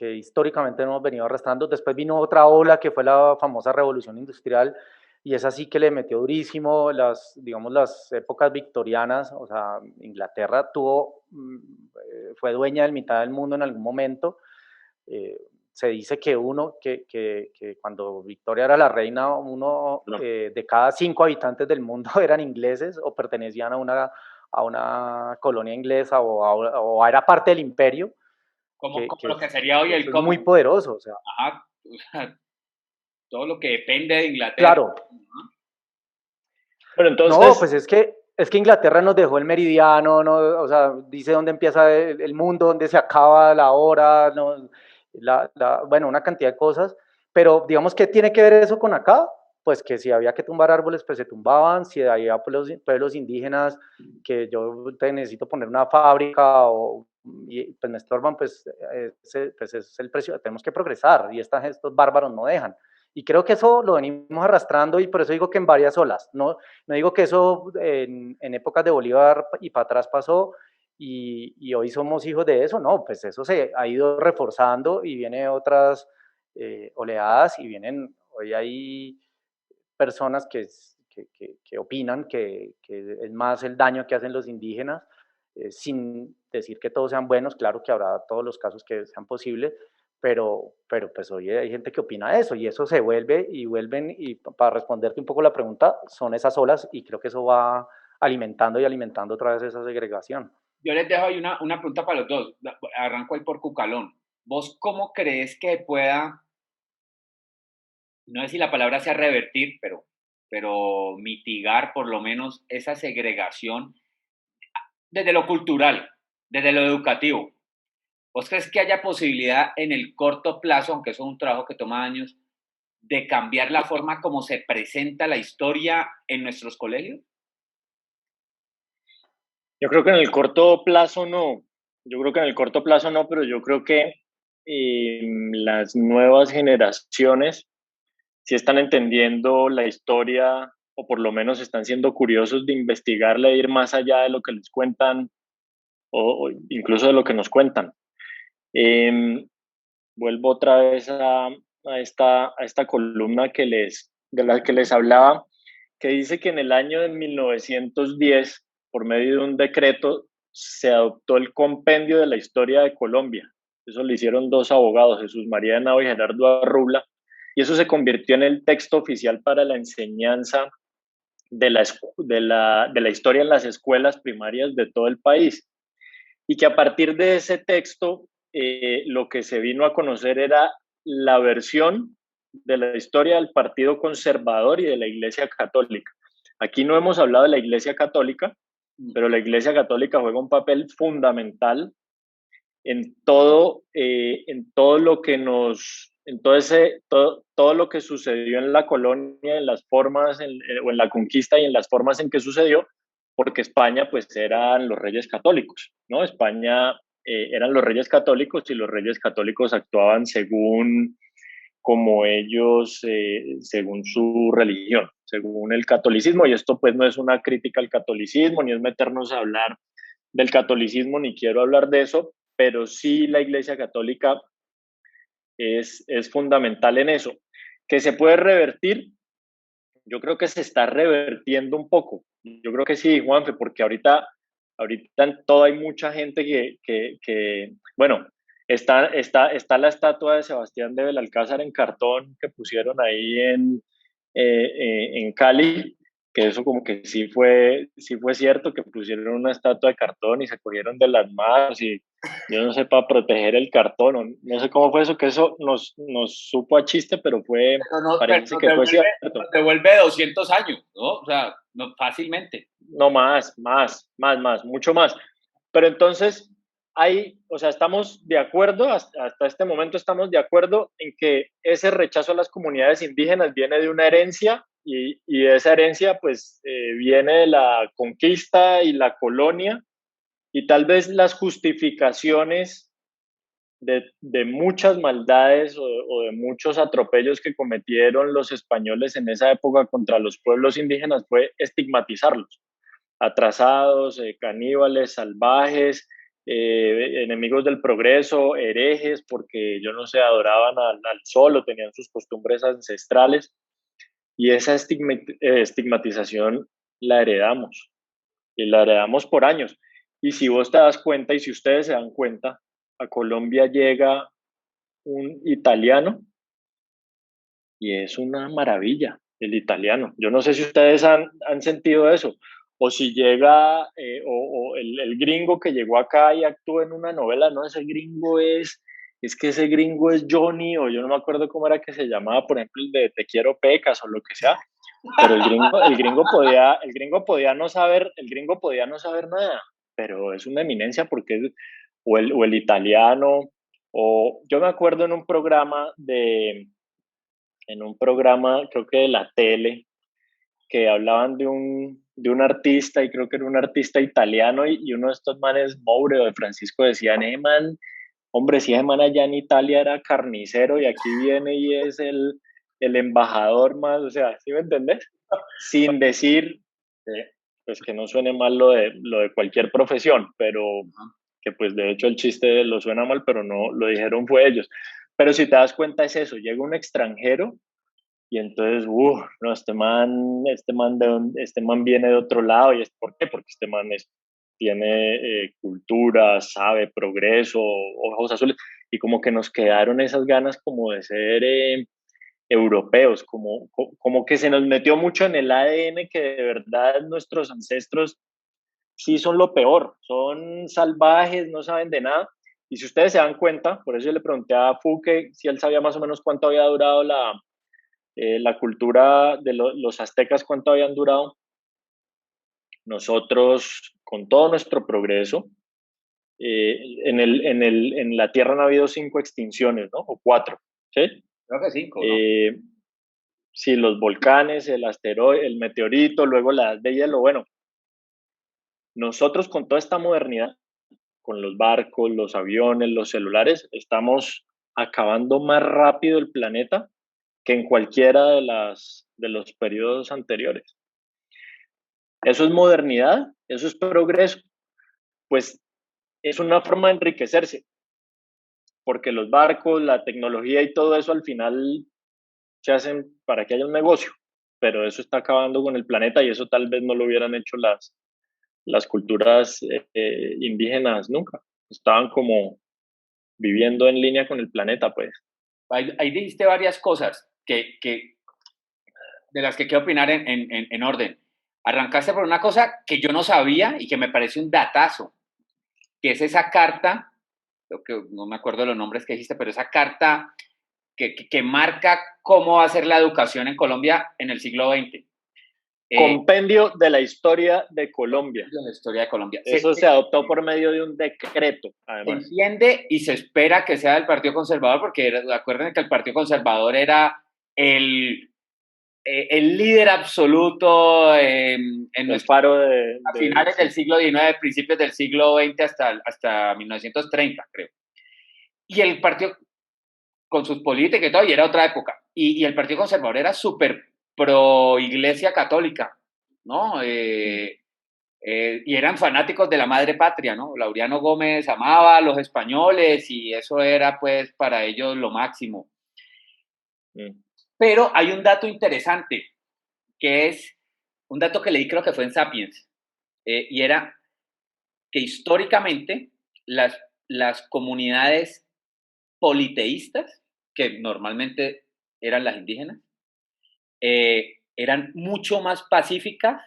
históricamente hemos venido arrastrando. Después vino otra ola que fue la famosa revolución industrial y es así que le metió durísimo digamos, las épocas victorianas. O sea, Inglaterra fue dueña de mitad del mundo en algún momento. Se dice que cuando Victoria era la reina, uno de cada 5 habitantes del mundo eran ingleses o pertenecían a una colonia inglesa o era parte del imperio, Como lo que sería hoy el es muy poderoso. O sea, ajá, todo lo que depende de Inglaterra. claro. Pero entonces... No, pues es que Inglaterra nos dejó el meridiano, ¿no? O sea, dice dónde empieza el mundo, dónde se acaba la hora, ¿no? Bueno, una cantidad de cosas, pero digamos, ¿qué tiene que ver eso con acá? Pues que si había que tumbar árboles, pues se tumbaban, si había pueblos indígenas, que yo te necesito poner una fábrica y pues me estorban, pues es el precio, tenemos que progresar y estos bárbaros no dejan. Y creo que eso lo venimos arrastrando y por eso digo que en varias olas, no digo que eso en épocas de Bolívar y para atrás pasó y hoy somos hijos de eso, no, pues eso se ha ido reforzando y vienen otras oleadas y hoy hay personas que opinan que es más el daño que hacen los indígenas, sin decir que todos sean buenos, claro que habrá todos los casos que sean posibles, pero pues hoy hay gente que opina eso y eso se vuelven y para responderte un poco la pregunta, son esas olas y creo que eso va alimentando y alimentando otra vez esa segregación. Yo les dejo ahí una pregunta para los dos. Arranco ahí por Cucalón. ¿Vos cómo crees que pueda, no sé si la palabra sea revertir, pero mitigar por lo menos esa segregación desde lo cultural, desde lo educativo? ¿Vos crees que haya posibilidad en el corto plazo, aunque eso es un trabajo que toma años, de cambiar la forma como se presenta la historia en nuestros colegios? Yo creo que en el corto plazo no. Yo creo que en el corto plazo no, pero yo creo que las nuevas generaciones sí están entendiendo la historia o por lo menos están siendo curiosos de investigarla e ir más allá de lo que les cuentan o incluso de lo que nos cuentan. Vuelvo otra vez a esta columna de la que les hablaba, que dice que en el año de 1910, por medio de un decreto, se adoptó el compendio de la historia de Colombia. Eso lo hicieron dos abogados, Jesús María de Nava y Gerardo Arrubla, y eso se convirtió en el texto oficial para la enseñanza de la historia en las escuelas primarias de todo el país. Y que a partir de ese texto, lo que se vino a conocer era la versión de la historia del Partido Conservador y de la Iglesia Católica. Aquí no hemos hablado de la Iglesia Católica, pero la Iglesia Católica juega un papel fundamental en todo lo que todo lo que sucedió en la colonia, en las formas, o en la conquista y en las formas en que sucedió, porque España pues eran los reyes católicos, ¿no? España eran los reyes católicos y los reyes católicos actuaban según como ellos, según su religión, según el catolicismo, y esto pues no es una crítica al catolicismo, ni es meternos a hablar del catolicismo, ni quiero hablar de eso, pero sí la Iglesia Católica es fundamental en eso. ¿Que se puede revertir? Yo creo que se está revertiendo un poco. Yo creo que sí, Juanfe, porque ahorita en todo hay mucha gente bueno, está la estatua de Sebastián de Belalcázar en cartón que pusieron ahí en Cali, que eso como que sí fue cierto, que pusieron una estatua de cartón y se cogieron de las manos y Yo no sé, para proteger el cartón, no sé cómo fue eso, que eso nos supo a chiste, pero Pero parece que fue cierto. nos devuelve 200 años, ¿no? O sea, no, fácilmente. No más, mucho más. Pero entonces, o sea, estamos de acuerdo, hasta este momento estamos de acuerdo en que ese rechazo a las comunidades indígenas viene de una herencia y esa herencia pues viene de la conquista y la colonia y tal vez las justificaciones de muchas maldades o de muchos atropellos que cometieron los españoles en esa época contra los pueblos indígenas fue estigmatizarlos, atrasados, caníbales, salvajes, enemigos del progreso, herejes, porque yo no sé, adoraban al sol o tenían sus costumbres ancestrales. Y esa estigmatización la heredamos y la heredamos por años. Y si vos te das cuenta y si ustedes se dan cuenta, a Colombia llega un italiano y es una maravilla el italiano. Yo no sé si ustedes han sentido eso, o si llega, o el gringo que llegó acá y actúa en una novela, no, ese gringo es que ese gringo es Johnny, o yo no me acuerdo cómo era que se llamaba, por ejemplo, el de Te quiero pecas o lo que sea, pero el gringo podía no saber nada, pero es una eminencia porque o el italiano, o yo me acuerdo en un programa, creo que de la tele, que hablaban de un artista, y creo que era un artista italiano, y uno de estos manes, Moure o de Francisco, decían, man, hombre, si ese man allá en Italia era carnicero y aquí viene y es el embajador más, o sea, ¿sí me entendés? Sin decir, pues que no suene mal lo de cualquier profesión, pero que pues de hecho el chiste lo suena mal, pero no, lo dijeron fue ellos. Pero si te das cuenta es eso, llega un extranjero y entonces, no, este man viene de otro lado. ¿Y es por qué? Porque este man tiene cultura, sabe, progreso, ojos azules. Y como que nos quedaron esas ganas como de ser europeos, como que se nos metió mucho en el ADN que de verdad nuestros ancestros sí son lo peor, son salvajes, no saben de nada. Y si ustedes se dan cuenta, por eso yo le pregunté a Fuque si él sabía más o menos cuánto había durado la cultura de los aztecas, cuánto habían durado. Nosotros, con todo nuestro progreso, en la Tierra han habido 5 extinciones, ¿no? O 4, ¿sí? Creo que 5, ¿no? Sí, los volcanes, el asteroide, el meteorito, luego la edad de hielo. Bueno, nosotros con toda esta modernidad, con los barcos, los aviones, los celulares, estamos acabando más rápido el planeta que en cualquiera de los periodos anteriores. Eso es modernidad, eso es progreso. Pues es una forma de enriquecerse, porque los barcos, la tecnología y todo eso al final se hacen para que haya un negocio, pero eso está acabando con el planeta y eso tal vez no lo hubieran hecho las culturas indígenas nunca. Estaban como viviendo en línea con el planeta, pues. Ahí dijiste varias cosas de las que quiero opinar en orden. Arrancaste por una cosa que yo no sabía y que me parece un datazo, que es esa carta, creo que no me acuerdo de los nombres que dijiste, pero esa carta que marca cómo va a ser la educación en Colombia en el siglo XX. Compendio de la historia de Colombia. De la historia de Colombia. Eso se adoptó por medio de un decreto, además. Se entiende y se espera que sea del Partido Conservador, porque acuérdense que el Partido Conservador era el líder absoluto en el paro a finales del siglo XIX, principios del siglo XX hasta 1930, creo. Y el partido, con sus políticas y todo, y era otra época. Y el Partido Conservador era súper pro iglesia católica, ¿no? Y eran fanáticos de la madre patria, ¿no? Laureano Gómez amaba a los españoles y eso era, pues, para ellos lo máximo. Pero hay un dato interesante, que es un dato que leí, creo que fue en Sapiens, y era que históricamente las comunidades politeístas, que normalmente eran las indígenas, eran mucho más pacíficas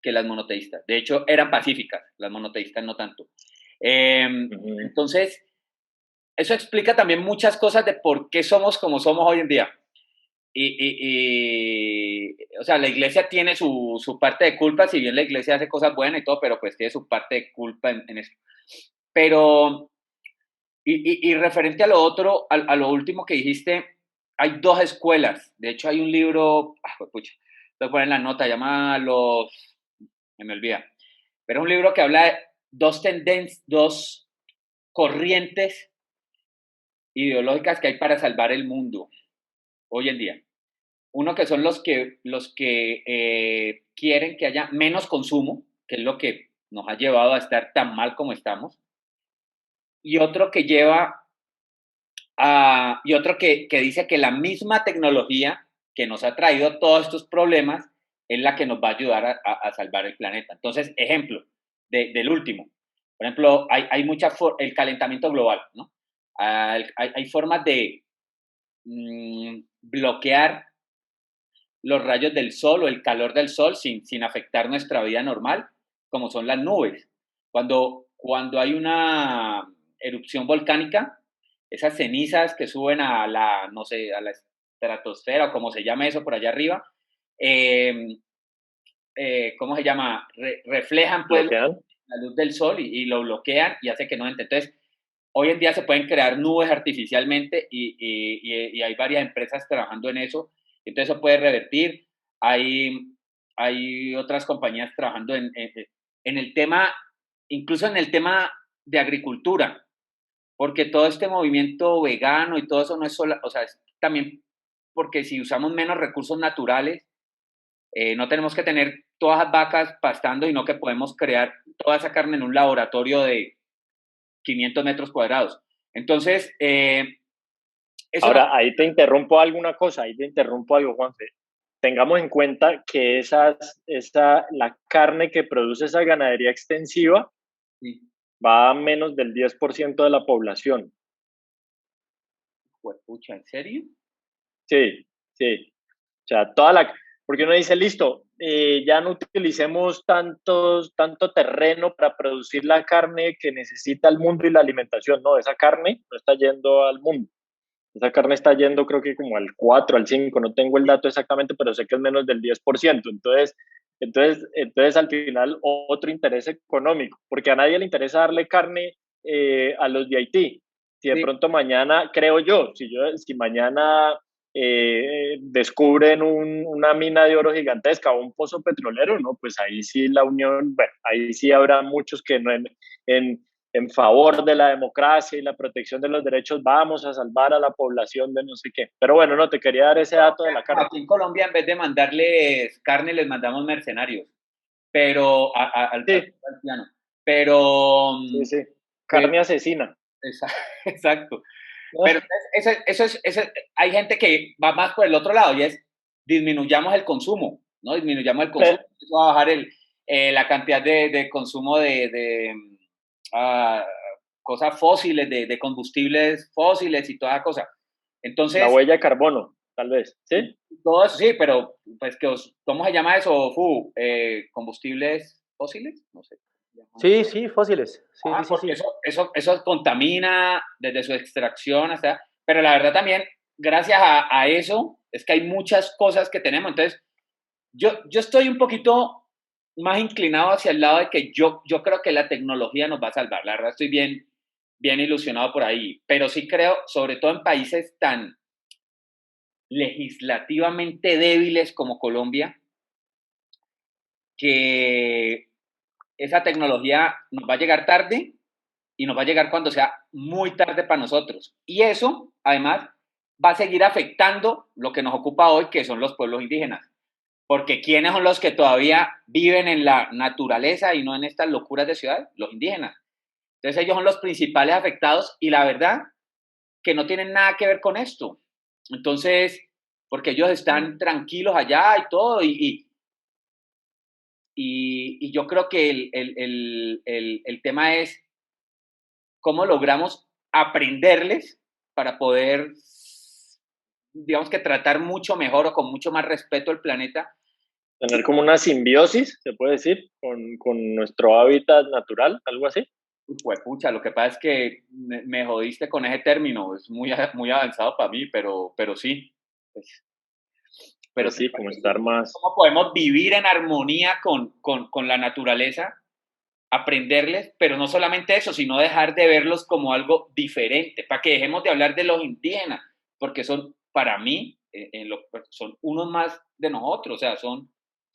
que las monoteístas. De hecho, eran pacíficas, las monoteístas no tanto. Entonces, eso explica también muchas cosas de por qué somos como somos hoy en día. O sea, la iglesia tiene su parte de culpa, si bien la iglesia hace cosas buenas y todo, pero pues tiene su parte de culpa en eso. Pero, y referente a lo otro, a lo último que dijiste, hay dos escuelas. De hecho, hay un libro, pucha, voy a poner la nota, llama me olvida, pero es un libro que habla de dos corrientes ideológicas que hay para salvar el mundo hoy en día. Uno que son los que quieren que haya menos consumo, que es lo que nos ha llevado a estar tan mal como estamos, y otro que que dice que la misma tecnología que nos ha traído todos estos problemas es la que nos va a ayudar a salvar el planeta. Entonces, ejemplo del último. Por ejemplo, hay el calentamiento global, ¿no? Hay formas de bloquear los rayos del sol o el calor del sol sin afectar nuestra vida normal, como son las nubes. Cuando hay una erupción volcánica, esas cenizas que suben a no sé, a la estratosfera o como se llama eso por allá arriba, ¿cómo se llama? Reflejan pues la luz del sol y lo bloquean y hace que no entre. Entonces, hoy en día se pueden crear nubes artificialmente y hay varias empresas trabajando en eso. Entonces, eso puede revertir. Hay otras compañías trabajando en el tema, incluso en el tema de agricultura, porque todo este movimiento vegano y todo eso no es solo, o sea, es también porque si usamos menos recursos naturales, no tenemos que tener todas las vacas pastando, y no que podemos crear toda esa carne en un laboratorio de 500 metros cuadrados. Entonces, ahora, ahí te interrumpo alguna cosa, ahí te interrumpo algo, Juanfe. Tengamos en cuenta que la carne que produce esa ganadería extensiva sí. Va a menos del 10% de la población. Pucha, ¿en serio? Sí, sí. O sea, porque uno dice, listo, ya no utilicemos tanto terreno para producir la carne que necesita el mundo y la alimentación. No, esa carne no está yendo al mundo. Esa carne está yendo creo que como al 4, al 5, no tengo el dato exactamente, pero sé que es menos del 10%. Entonces al final otro interés económico, porque a nadie le interesa darle carne a los de Haití. Si de pronto mañana, creo yo, si mañana descubren una mina de oro gigantesca o un pozo petrolero, no, pues ahí sí la unión, bueno, ahí sí habrá muchos que no en favor de la democracia y la protección de los derechos, vamos a salvar a la población de no sé qué. Pero bueno, no, te quería dar ese dato de la carne. Aquí en Colombia, en vez de mandarles carne, les mandamos mercenarios, pero al piano. Pero... Sí, sí, carne asesina. Exacto. Pero hay gente que va más por el otro lado, y es disminuyamos el consumo, ¿no? Disminuyamos el consumo, va a bajar la cantidad de consumo de cosas fósiles, de combustibles fósiles y toda cosa. Entonces, la huella de carbono, tal vez, ¿sí? Todo eso sí, pero pues ¿cómo se llama eso? ¿Combustibles fósiles? No sé. Sí, sí, fósiles. Sí, sí, porque sí. eso contamina desde su extracción hasta... Pero la verdad también, gracias a eso, es que hay muchas cosas que tenemos. Entonces, yo estoy un poquito más inclinado hacia el lado de que yo creo que la tecnología nos va a salvar. La verdad estoy bien ilusionado por ahí. Pero sí creo, sobre todo en países tan legislativamente débiles como Colombia, que esa tecnología nos va a llegar tarde y nos va a llegar cuando sea muy tarde para nosotros. Y eso, además, va a seguir afectando lo que nos ocupa hoy, que son los pueblos indígenas. Porque ¿quiénes son los que todavía viven en la naturaleza y no en estas locuras de ciudad? Los indígenas. Entonces ellos son los principales afectados, y la verdad que no tienen nada que ver con esto. Entonces, porque ellos están tranquilos allá y todo, y yo creo que el tema es cómo logramos aprenderles para poder, digamos que tratar mucho mejor o con mucho más respeto el planeta. Tener como una simbiosis, se puede decir, con nuestro hábitat natural, algo así. Pues pucha, lo que pasa es que me jodiste con ese término, es muy avanzado para mí, pero sí. Pues, pero Pues sí, como estar más. ¿cómo podemos vivir en armonía con la naturaleza? Aprenderles, pero no solamente eso, sino dejar de verlos como algo diferente, para que dejemos de hablar de los indígenas, porque son, para mí, son unos más de nosotros, o sea, son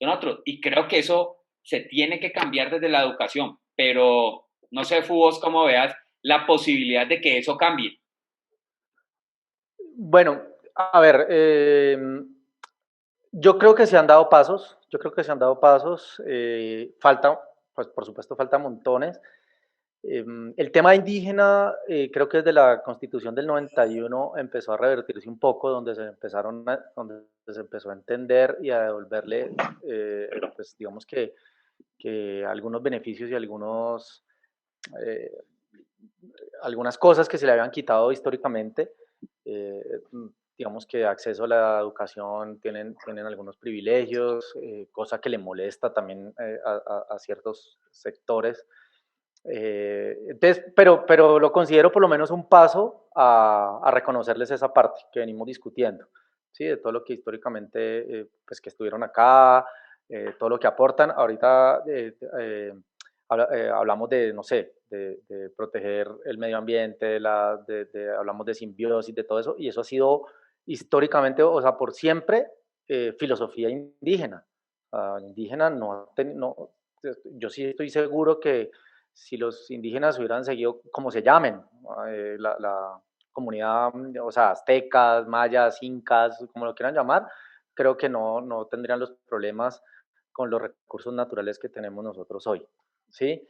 otros. Y creo que eso se tiene que cambiar desde la educación, pero no sé, Fubos, cómo veas la posibilidad de que eso cambie. Bueno, a ver, yo creo que se han dado pasos, yo creo que se han dado pasos, falta, pues por supuesto falta montones. El tema indígena, creo que desde la Constitución del 91 empezó a revertirse un poco, donde se empezó a entender y a devolverle, pues digamos que algunos beneficios y eh, algunas cosas que se le habían quitado históricamente. eh, digamos que acceso a la educación, tienen algunos privilegios, cosa que le molesta también a ciertos sectores. Entonces, pero lo considero por lo menos un paso a reconocerles esa parte que venimos discutiendo, ¿sí? De todo lo que históricamente, pues que estuvieron acá, todo lo que aportan. Ahorita hablamos de, no sé, de proteger el medio ambiente, hablamos de simbiosis, de todo eso, y eso ha sido históricamente, o sea, por siempre, filosofía indígena. Indígena no, yo sí estoy seguro que si los indígenas hubieran seguido como se llamen, la comunidad, o sea, aztecas, mayas, incas, como lo quieran llamar, creo que no tendrían los problemas con los recursos naturales que tenemos nosotros hoy, ¿sí?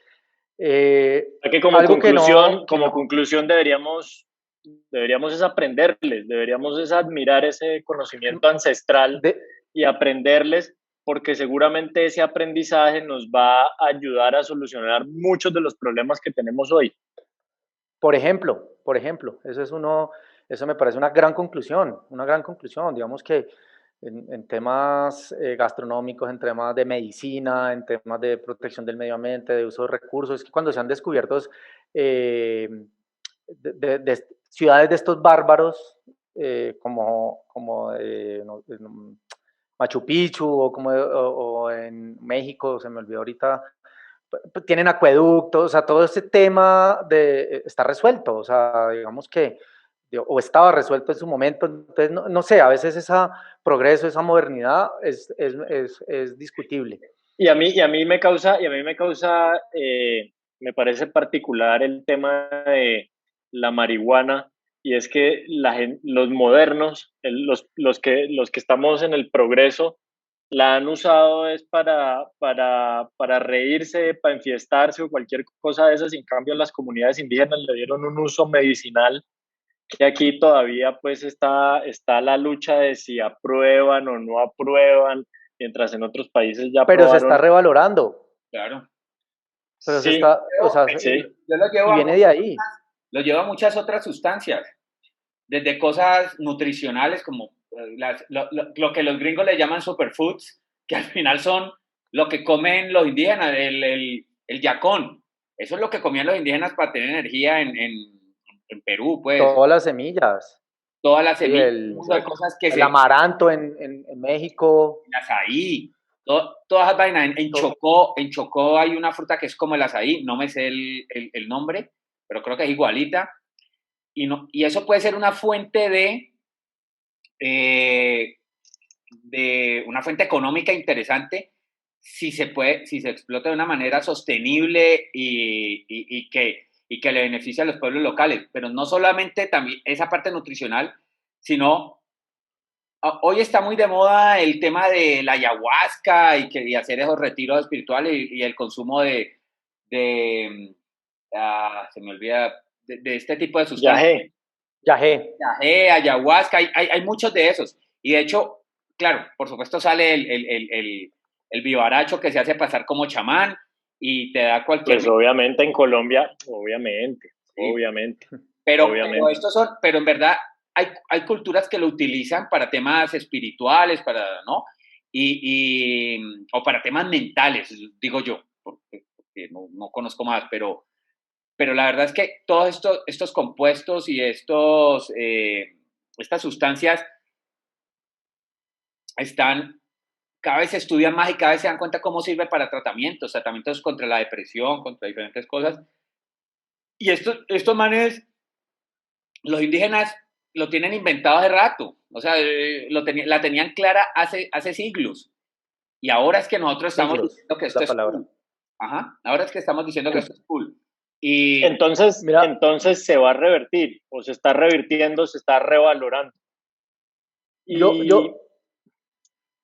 Que Algo que como no, conclusión deberíamos es aprenderles, deberíamos es admirar ese conocimiento ancestral de, y aprenderles, porque seguramente ese aprendizaje nos va a ayudar a solucionar muchos de los problemas que tenemos hoy. por ejemplo, eso me parece una gran conclusión, digamos que en temas gastronómicos, en temas de medicina, en temas de protección del medio ambiente, de uso de recursos, es que cuando se han descubierto eh, ciudades de estos bárbaros, como Machu Picchu o en México, se me olvidó ahorita, tienen acueductos, o sea, todo ese tema está resuelto, o sea, digamos que, o estaba resuelto en su momento, entonces, no sé, a veces ese progreso, esa modernidad es discutible. Me parece particular el tema de la marihuana, y es que los modernos, los que estamos en el progreso, la han usado es para reírse, para enfiestarse o cualquier cosa de esas. Y en cambio las comunidades indígenas le dieron un uso medicinal, que aquí todavía pues está la lucha de si aprueban o no aprueban, mientras en otros países ya Pero se está aprobaron. revalorando, Claro. pero se Sí, está, o sea, sí. Yo lo llevo y viene de ahí. lo llevo a muchas otras sustancias, desde cosas nutricionales como lo que los gringos le llaman superfoods, que al final son lo que comen los indígenas, el yacón. Eso es lo que comían los indígenas para tener energía en Perú, pues. Todas las semillas, Todas las ¿sí? semillas, un mundo de cosas que El se... amaranto en México. El azaí, todas las vainas. En Chocó hay una fruta que es como el azaí, no me sé el nombre, pero creo que es igualita. Y eso puede ser una fuente de una fuente económica interesante si se explota de una manera sostenible y que le beneficia a los pueblos locales. Pero no solamente también esa parte nutricional, sino hoy está muy de moda el tema de la ayahuasca y hacer esos retiros espirituales y el consumo de se me olvida, de este tipo de sustancias. Yagé. Yagé. Yagé, ayahuasca, hay muchos de esos. Y de hecho, claro, por supuesto sale el vivaracho que se hace pasar como chamán y te da cualquier... Pues obviamente en Colombia, obviamente, Sí. obviamente, Pero obviamente. pero en verdad hay culturas que lo utilizan para temas espirituales, ¿no? O para temas mentales, digo yo, porque no conozco más, pero la verdad es que todos estos compuestos y estas sustancias cada vez se estudian más y cada vez se dan cuenta cómo sirve para tratamientos contra la depresión, contra diferentes cosas. Y estos manes, los indígenas lo tienen inventado hace rato, o sea, la tenían clara hace siglos. Y ahora es que nosotros estamos diciendo que esto es cool. Ajá, ahora es que estamos diciendo que esto es cool. Y entonces se va a revertir, o se está revirtiendo, se está revalorando. Y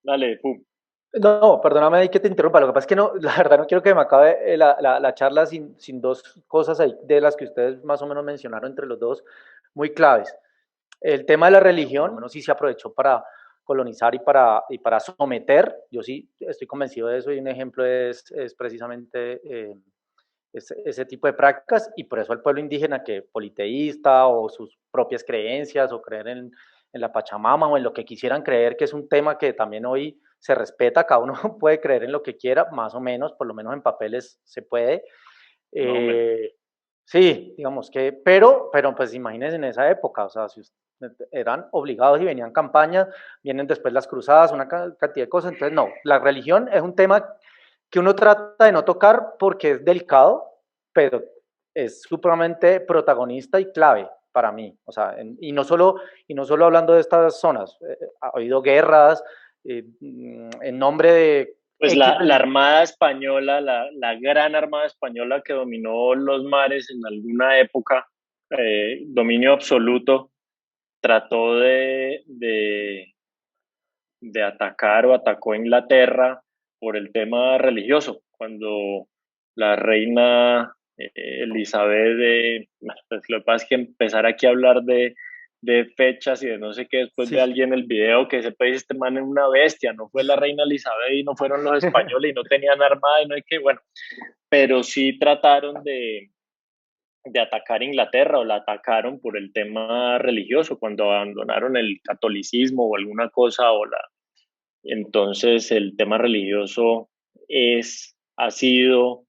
dale, pum. No, perdóname ahí que te interrumpa, lo que pasa es que no, la verdad no quiero que me acabe la charla sin dos cosas ahí de las que ustedes más o menos mencionaron entre los dos, muy claves. El tema de la religión, bueno, sí se aprovechó para colonizar y para someter, yo sí estoy convencido de eso, y un ejemplo es precisamente ese tipo de prácticas, y por eso el pueblo indígena que politeísta o sus propias creencias o creer en la Pachamama o en lo que quisieran creer, que es un tema que también hoy se respeta, cada uno puede creer en lo que quiera, más o menos, por lo menos en papeles se puede. Sí, digamos que, pero pues imagínense en esa época, o sea, si eran obligados y venían campañas, vienen después las cruzadas, una cantidad de cosas, entonces no, la religión es un tema que uno trata de no tocar porque es delicado, pero es supremamente protagonista y clave para mí, o sea, y no solo hablando de estas zonas, ha habido guerras en nombre de pues la Armada Española, la gran Armada Española que dominó los mares en alguna época, dominio absoluto, trató de atacar o atacó a Inglaterra por el tema religioso, cuando la reina Elizabeth, pues lo que pasa es que empezar aquí a hablar de fechas y de no sé qué, después de alguien el video que se puede este man es una bestia, no fue la reina Elizabeth y no fueron los españoles y no tenían armada y no hay que, bueno, pero sí trataron de atacar Inglaterra o la atacaron por el tema religioso cuando abandonaron el catolicismo o alguna cosa entonces el tema religioso ha sido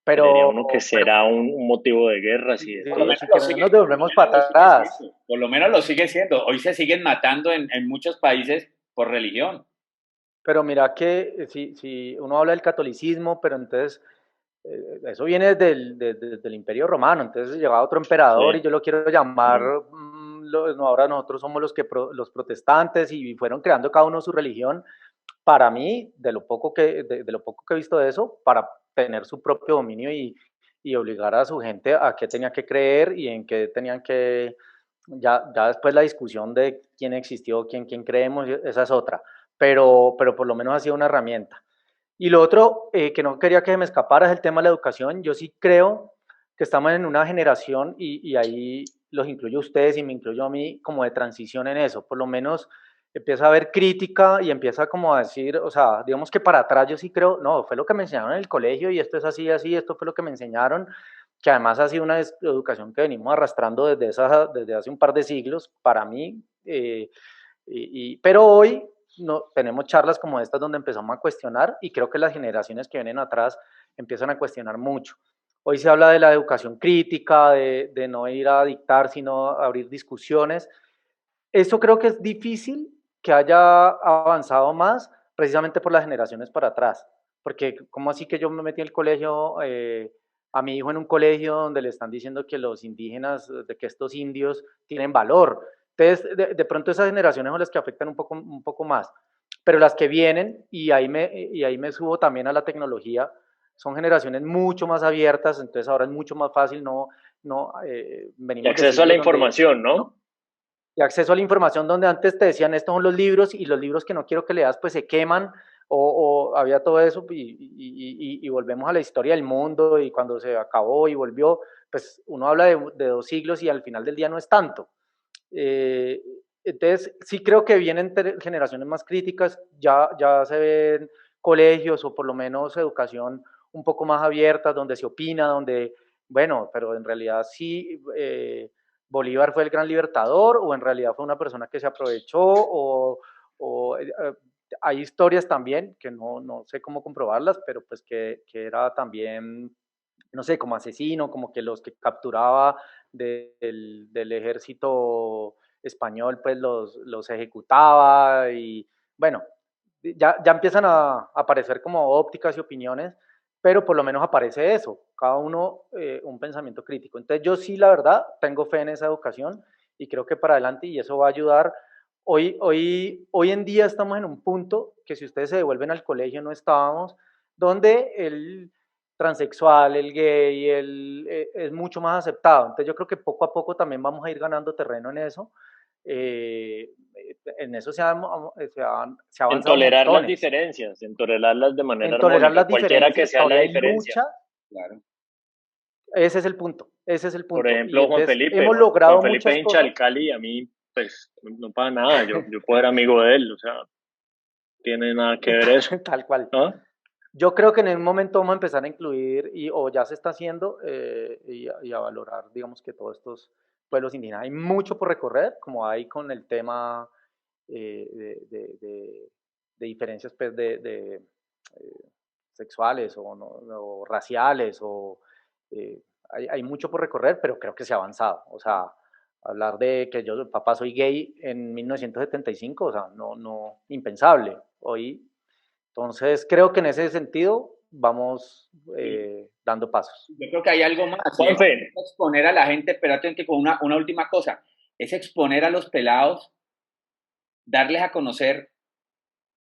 pero uno que será un motivo de guerras y de todo. Nos devolvemos para atrás. Por lo menos lo sigue siendo. Hoy se siguen matando en muchos países por religión. Pero mira que si uno habla del catolicismo, pero entonces eso viene del Imperio Romano, entonces llegaba otro emperador y yo lo quiero llamar, ahora nosotros somos los protestantes y fueron creando cada uno su religión. Para mí, de lo poco que he visto de eso, para tener su propio dominio y obligar a su gente a qué tenía que creer y en qué tenían que, ya después la discusión de quién existió, quién creemos, esa es otra, pero por lo menos ha sido una herramienta. Y lo otro que no quería que me escapara es el tema de la educación. Yo sí creo que estamos en una generación, y ahí los incluyo a ustedes y me incluyo a mí, como de transición en eso. Por lo menos empieza a haber crítica y empieza como a decir, o sea, digamos que para atrás yo sí creo, no, fue lo que me enseñaron en el colegio y esto es así, esto fue lo que me enseñaron, que además ha sido una educación que venimos arrastrando desde hace un par de siglos, para mí, pero hoy no, tenemos charlas como estas donde empezamos a cuestionar y creo que las generaciones que vienen atrás empiezan a cuestionar mucho. Hoy se habla de la educación crítica, de no ir a dictar, sino abrir discusiones. Eso creo que es difícil que haya avanzado más precisamente por las generaciones para atrás. Porque, ¿cómo así que yo me metí en el colegio, a mi hijo en un colegio donde le están diciendo que los indígenas, de que estos indios tienen valor? Entonces, de pronto esas generaciones son las que afectan un poco más. Pero las que vienen, y ahí me subo también a la tecnología, son generaciones mucho más abiertas, entonces ahora es mucho más fácil venimos de acceso a la información, ¿no? De acceso a la información, donde antes te decían estos son los libros y los libros que no quiero que leas pues se queman, o había todo eso y volvemos a la historia del mundo y cuando se acabó y volvió, pues uno habla de 2 siglos y al final del día no es tanto. Entonces sí creo que vienen generaciones más críticas, ya se ven colegios o por lo menos educación un poco más abierta, donde se opina, donde, bueno, pero en realidad sí, Bolívar fue el gran libertador o en realidad fue una persona que se aprovechó o hay historias también que no sé cómo comprobarlas, pero pues que era también no sé, como asesino, como que los que capturaba del ejército español, pues los ejecutaba y bueno, ya empiezan a aparecer como ópticas y opiniones, pero por lo menos aparece eso, cada uno un pensamiento crítico. Entonces yo sí, la verdad, tengo fe en esa educación y creo que para adelante y eso va a ayudar. Hoy en día estamos en un punto que si ustedes se devuelven al colegio no estábamos, donde el transexual, el gay, es mucho más aceptado. Entonces yo creo que poco a poco también vamos a ir ganando terreno en eso. En eso se ha En avanzado tolerar las montones, diferencias, en tolerarlas de manera en tolerar armónica, las cualquiera que diferencias, sea la todavía hay diferencia. lucha, Claro. ese es el punto, ese es el Por punto. Y ejemplo, entonces hemos Juan logrado Felipe es muchas hincha cosas, del Cali y a mí, pues, no pasa nada, yo puedo ser amigo de él, o sea, tiene nada que ver eso, tal cual. ¿no? Yo creo que en un momento vamos a empezar a incluir, o ya se está haciendo, y a valorar, digamos, que todos estos pueblos indígenas. Hay mucho por recorrer, como hay con el tema de diferencias pues, sexuales o raciales, hay mucho por recorrer, pero creo que se ha avanzado. O sea, hablar de que yo, papá, soy gay en 1975, o sea, no, impensable. Hoy entonces, creo que en ese sentido vamos dando pasos. Yo creo que hay algo más, y es Juanfe, exponer a la gente, pero atente con una última cosa, es exponer a los pelados, darles a conocer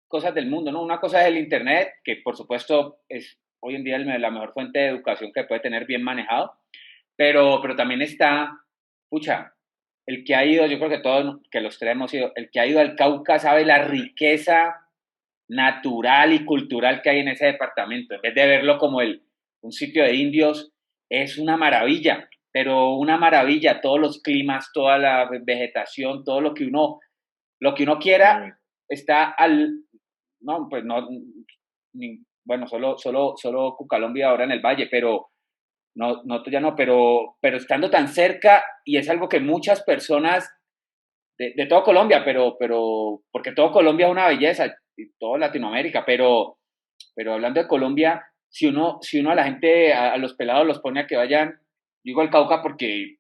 cosas del mundo, ¿no? Una cosa es el Internet, que por supuesto es hoy en día la mejor fuente de educación que puede tener bien manejado, pero también está, pucha, el que ha ido, yo creo que todos, que los tres hemos ido, el que ha ido al Cauca sabe la riqueza natural y cultural que hay en ese departamento. En vez de verlo como un sitio de indios, es una maravilla, pero una maravilla, todos los climas, toda la vegetación, todo lo que uno quiera está no, pues no, bueno, solo Cucalombia ahora en el valle, pero no, ya no, pero estando tan cerca y es algo que muchas personas de todo Colombia, porque todo Colombia es una belleza, y todo Latinoamérica, pero hablando de Colombia, si uno a la gente, a los pelados los pone a que vayan, digo al Cauca porque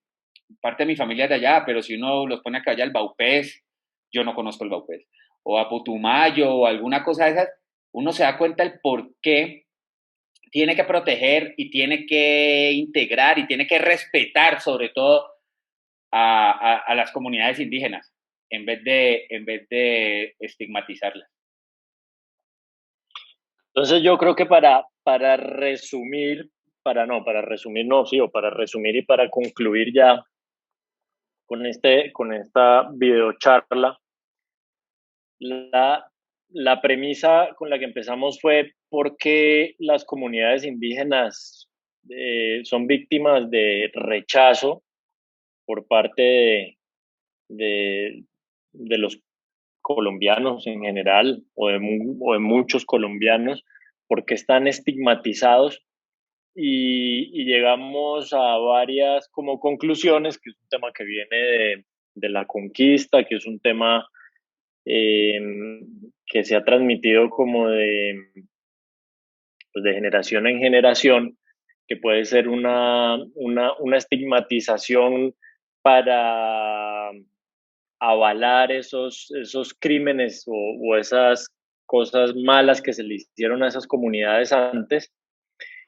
parte de mi familia es de allá, pero si uno los pone a que vaya al Baupés, yo no conozco el Baupés, o a Putumayo, o alguna cosa de esas, uno se da cuenta el por qué tiene que proteger y tiene que integrar y tiene que respetar sobre todo a las comunidades indígenas en vez de estigmatizarlas. entonces yo creo que para resumir, para resumir no, sí, o para resumir y para concluir ya con esta videocharla, la, la premisa con la que empezamos fue por qué las comunidades indígenas son víctimas de rechazo por parte de, de los colombianos en general o de muchos colombianos, porque están estigmatizados y llegamos a varias como conclusiones, que es un tema que viene de la conquista, que es un tema eh, que se ha transmitido como pues de generación en generación, que puede ser una estigmatización para avalar esos crímenes o esas cosas malas que se le hicieron a esas comunidades antes,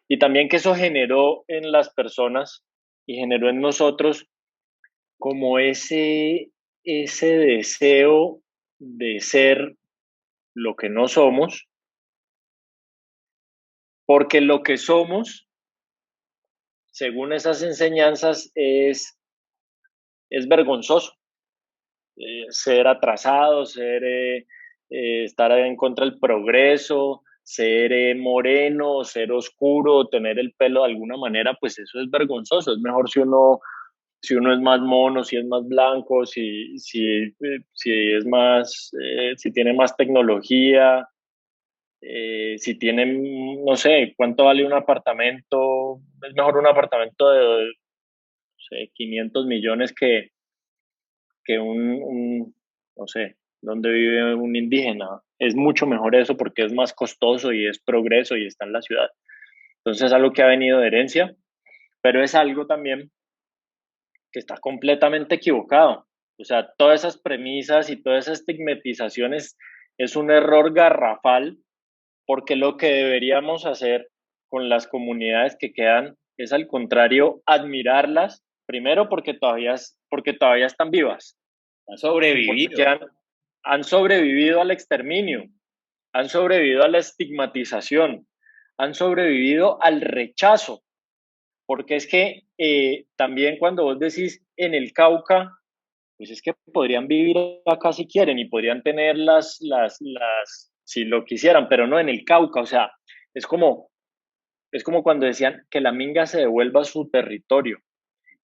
y también que eso generó en las personas y generó en nosotros como ese deseo de ser lo que no somos, porque lo que somos, según esas enseñanzas, es vergonzoso. Ser atrasado, estar en contra del progreso, ser moreno, ser oscuro, tener el pelo de alguna manera, pues eso es vergonzoso. Es mejor si uno es más mono, si es más blanco, si es más, si tiene más tecnología, si tiene, no sé, cuánto vale un apartamento. Es mejor un apartamento de, no sé, 500 millones que no sé, donde vive un indígena. Es mucho mejor eso porque es más costoso y es progreso y está en la ciudad. Entonces es algo que ha venido de herencia, pero es algo también que está completamente equivocado. O sea, todas esas premisas y todas esas estigmatizaciones es un error garrafal, porque lo que deberíamos hacer con las comunidades que quedan es al contrario admirarlas, primero porque todavía están vivas, Ha porque sobrevivido. han sobrevivido al exterminio, han sobrevivido a la estigmatización, han sobrevivido al rechazo, porque es que también cuando vos decís en el Cauca, pues es que podrían vivir acá si quieren y podrían tener si lo quisieran, pero no en el Cauca, o sea, es como, es como cuando decían que la minga se devuelva a su territorio.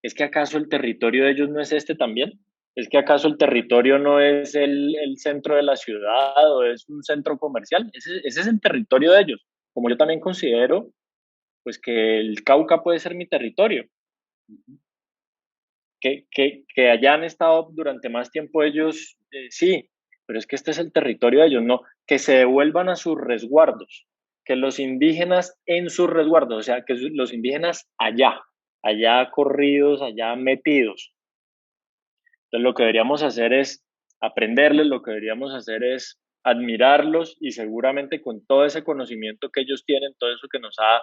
¿Es que acaso el territorio de ellos no es este también? ¿Es que acaso el territorio no es el centro de la ciudad o es un centro comercial? Ese es el territorio de ellos. Como yo también considero, pues que el Cauca puede ser mi territorio, que hayan estado durante más tiempo ellos, sí, pero es que este es el territorio de ellos, no, que se devuelvan a sus resguardos, que los indígenas en sus resguardos, o sea, que los indígenas allá corridos, allá metidos. Entonces lo que deberíamos hacer es aprenderles, lo que deberíamos hacer es admirarlos y seguramente con todo ese conocimiento que ellos tienen, todo eso que nos ha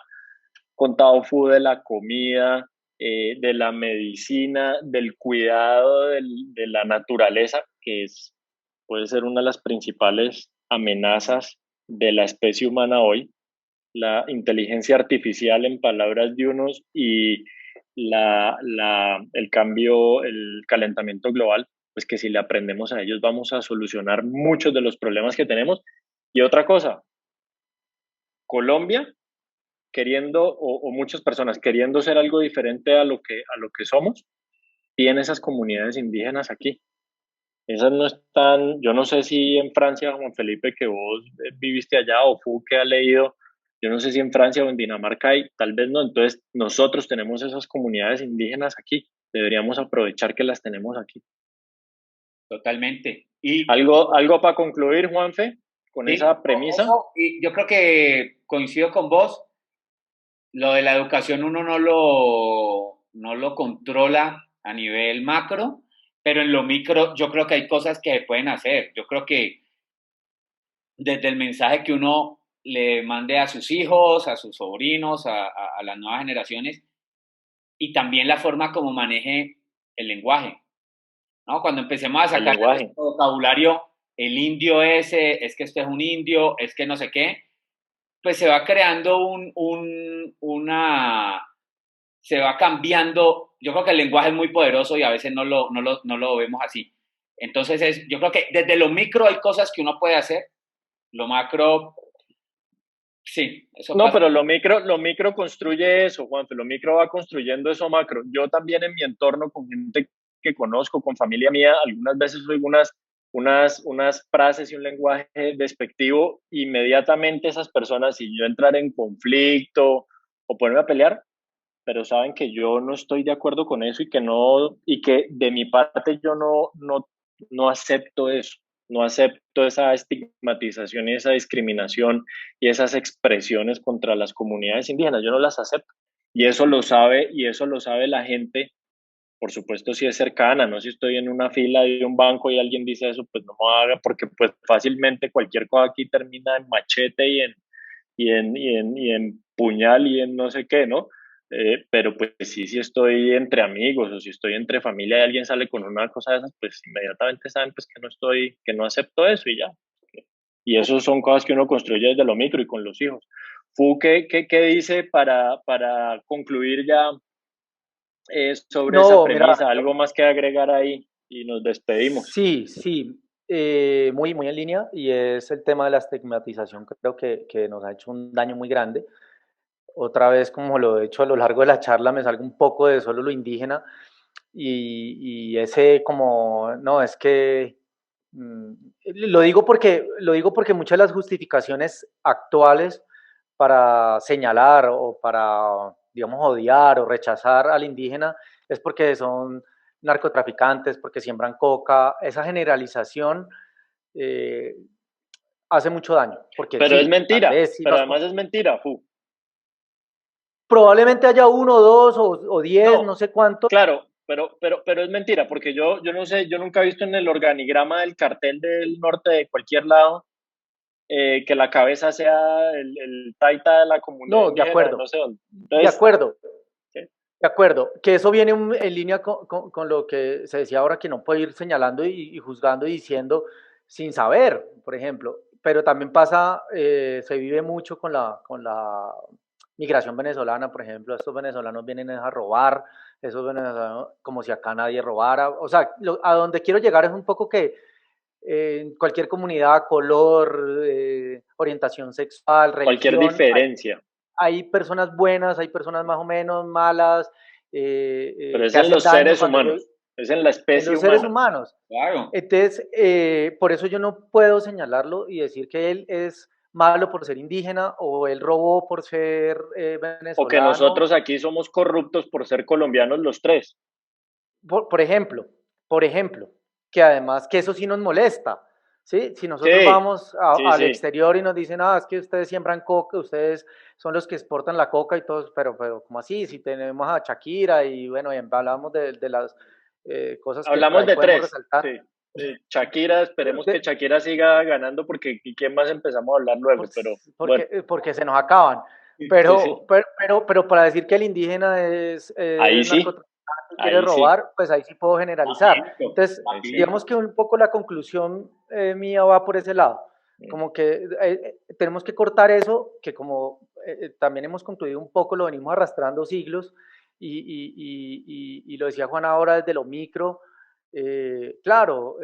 contado Fu de la comida, de la medicina, del cuidado de la naturaleza, que puede ser una de las principales amenazas de la especie humana hoy, la inteligencia artificial en palabras de unos y el cambio, el calentamiento global, pues que si le aprendemos a ellos vamos a solucionar muchos de los problemas que tenemos. Y otra cosa, Colombia queriendo, o muchas personas queriendo ser algo diferente a lo que somos, tiene esas comunidades indígenas aquí. Esas no están, yo no sé si en Francia, Juan Felipe, que vos viviste allá, o Fu que ha leído, yo no sé si en Francia o en Dinamarca hay, tal vez no. Entonces, nosotros tenemos esas comunidades indígenas aquí. Deberíamos aprovechar que las tenemos aquí. Totalmente. Y ¿Algo para concluir, Juanfe, con sí, esa premisa? eso, y yo creo que coincido con vos, lo de la educación uno no lo controla a nivel macro, pero en lo micro yo creo que hay cosas que se pueden hacer. Yo creo que desde el mensaje que uno le mande a sus hijos, a sus sobrinos, a las nuevas generaciones, y también la forma como maneje el lenguaje, ¿no? Cuando empecemos a El sacar de lenguaje. nuestro vocabulario el indio ese, es que este es un indio, es que no sé qué, pues se va creando se va cambiando. Yo creo que el lenguaje es muy poderoso y a veces no lo vemos así. Entonces, yo creo que desde lo micro hay cosas que uno puede hacer, lo macro, sí, eso No, pasa. pero lo micro construye eso, Juanfe, lo micro va construyendo eso macro. Yo también en mi entorno, con gente que conozco, con familia mía, algunas veces oigo unas frases y un lenguaje despectivo, inmediatamente esas personas, si yo entrar en conflicto o ponerme a pelear, pero saben que yo no estoy de acuerdo con eso y que no, y que de mi parte yo no acepto eso, no acepto esa estigmatización y esa discriminación y esas expresiones contra las comunidades indígenas, yo no las acepto. Y eso lo sabe la gente, por supuesto si es cercana, no si estoy en una fila de un banco y alguien dice eso, pues no me haga, porque pues fácilmente cualquier cosa aquí termina en machete y en puñal y en no sé qué, ¿no? Pero pues sí, si estoy entre amigos o si estoy entre familia y alguien sale con una cosa de esas, pues inmediatamente saben pues que no acepto eso y ya. Y eso son cosas que uno construye desde lo micro y con los hijos. Fu, qué dice para concluir ya sobre esa No, mira, premisa? ¿Algo más que agregar ahí? Y nos despedimos. sí, sí, muy, muy en línea y es el tema de la estigmatización, creo que nos ha hecho un daño muy grande. Otra vez, como lo he hecho a lo largo de la charla, me salgo un poco de solo lo indígena y ese como, no, es que mm, lo digo porque muchas de las justificaciones actuales para señalar o para, digamos, odiar o rechazar al indígena es porque son narcotraficantes, porque siembran coca. Esa generalización eh, hace mucho daño, porque Pero es sí, tal mentira, vez sí pero nos... además es mentira, Fu. Probablemente haya uno, dos o 10, no sé cuántos. Claro, pero es mentira, porque yo no sé, yo nunca he visto en el organigrama del cartel del norte de cualquier lado que la cabeza sea el taita de la comunidad No, de indígena, acuerdo, no sé dónde. de Entonces, acuerdo, ¿sí? de acuerdo. Que eso viene en línea con lo que se decía ahora, que no puede ir señalando y juzgando y diciendo sin saber, por ejemplo. Pero también pasa, se vive mucho con la migración venezolana, por ejemplo. Estos venezolanos vienen a robar, esos venezolanos como si acá nadie robara. O sea, a donde quiero llegar es un poco que en cualquier comunidad, color, orientación sexual, Cualquier religión, diferencia. hay personas buenas, hay personas más o menos malas, Pero es que en hacen los daño seres cuando humanos, es en la en especie los seres humana. humanos. Claro. Entonces, por eso yo no puedo señalarlo y decir que él es malo por ser indígena o él robó por ser O que venezolano. nosotros aquí somos corruptos por ser colombianos los tres. Por ejemplo, que además que eso sí nos molesta, ¿sí? Si nosotros Sí, vamos sí, al sí. exterior y nos dicen, ah, es que ustedes siembran coca, ustedes son los que exportan la coca y todo, pero ¿cómo así? Si tenemos a Shakira y bueno, y hablamos de las cosas que por Hablamos ahí de podemos tres, resaltar. sí. Shakira, esperemos que De- Shakira siga ganando porque ¿quién más empezamos a hablar luego? Pero bueno, porque se nos acaban. sí, sí. Pero para decir que el indígena Ahí es sí, narcotraficante y quiere ahí sí. robar, pues ahí sí puedo generalizar. Papito, Entonces, Ahí sí. papito. digamos que un poco la conclusión mía va por ese lado. Como que tenemos que cortar eso, que como también hemos concluido un poco, lo venimos arrastrando siglos, y lo decía Juan ahora desde lo micro, claro,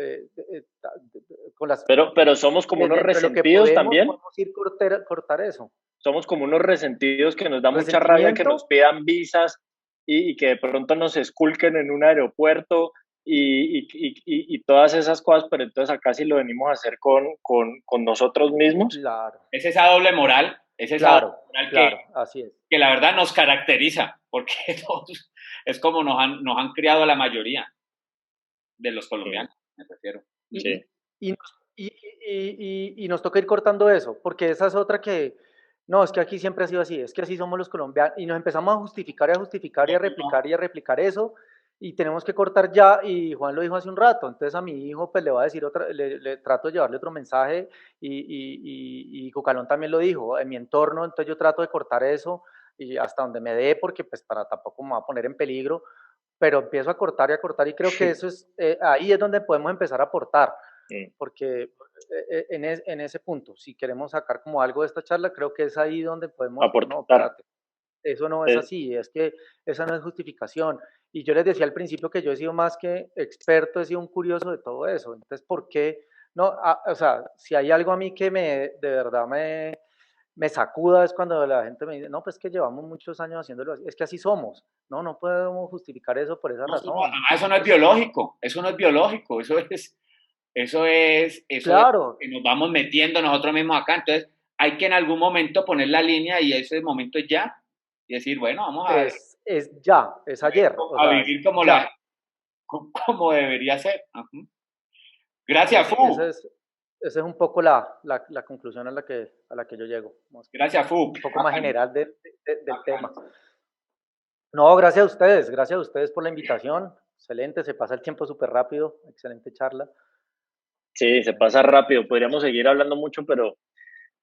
con las Pero somos como unos dentro de lo que resentidos también. podemos ir cortar eso. Somos como unos resentidos que nos da mucha rabia que nos Resentimiento, pidan visas y que de pronto nos esculquen en un aeropuerto y todas esas cosas, pero entonces acá sí lo venimos a hacer con nosotros mismos. claro, Es esa doble moral, es esa doble claro, moral claro, así es. que la verdad nos caracteriza, porque es como nos han criado la mayoría de los colombianos, me refiero. Sí. Y, y nos toca ir cortando eso, porque esa es otra que, no, es que aquí siempre ha sido así, es que así somos los colombianos, y nos empezamos a justificar y a justificar y a replicar y a replicar eso, y tenemos que cortar ya, y Juan lo dijo hace un rato, entonces a mi hijo pues le va a decir otra, le trato de llevarle otro mensaje, y Cucalón también lo dijo, en mi entorno, entonces yo trato de cortar eso, y hasta donde me dé, porque pues para tampoco me va a poner en peligro, pero empiezo a cortar y creo que eso es, ahí es donde podemos empezar a aportar, porque en ese punto, si queremos sacar como algo de esta charla, creo que es ahí donde podemos, no, Aportar. espérate, eso no es Eh, así, es que esa no es justificación. Y yo les decía al principio que yo he sido más que experto, he sido un curioso de todo eso. Entonces, ¿por qué? No, o sea, si hay algo a mí que de verdad me sacuda es cuando la gente me dice, no, pues que llevamos muchos años haciéndolo así, es que así somos, no, no podemos justificar eso por esa No, razón. eso no es biológico, eso no es biológico, eso es Claro, que nos vamos metiendo nosotros mismos acá. Entonces, hay que en algún momento poner la línea y ese momento es ya. Y decir, bueno, vamos es ya, es ayer, o a sea, es vivir como, ya. como debería ser. Ajá. Gracias, Fu. Esa es un poco la conclusión a la que yo llego, Gracias, Fu. un poco más general del tema. No, gracias a ustedes por la invitación. Excelente, se pasa el tiempo súper rápido, excelente charla. sí, se pasa rápido. Podríamos seguir hablando mucho, pero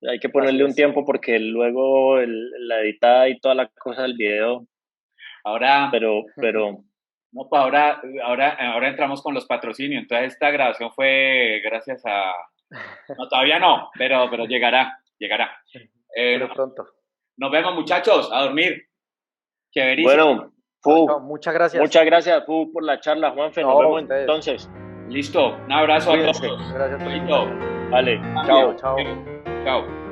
hay que Así ponerle un es. tiempo porque luego la editada y toda la cosa del video, Ahora, pero no, pues ahora entramos con los patrocinios. Entonces, esta grabación fue gracias a. No, todavía no, pero llegará, llegará. Pero pronto. Nos vemos, muchachos, a dormir. Chéverísimo. bueno, Chao, chao. Fu, Muchas gracias. muchas gracias, Fu, por la charla, Juanfe. Nos No, vemos ustedes. entonces. Listo. Un abrazo a Cuídense. todos. Gracias por la Listo. invitación. Vale, Chao, chao. chao. Chao.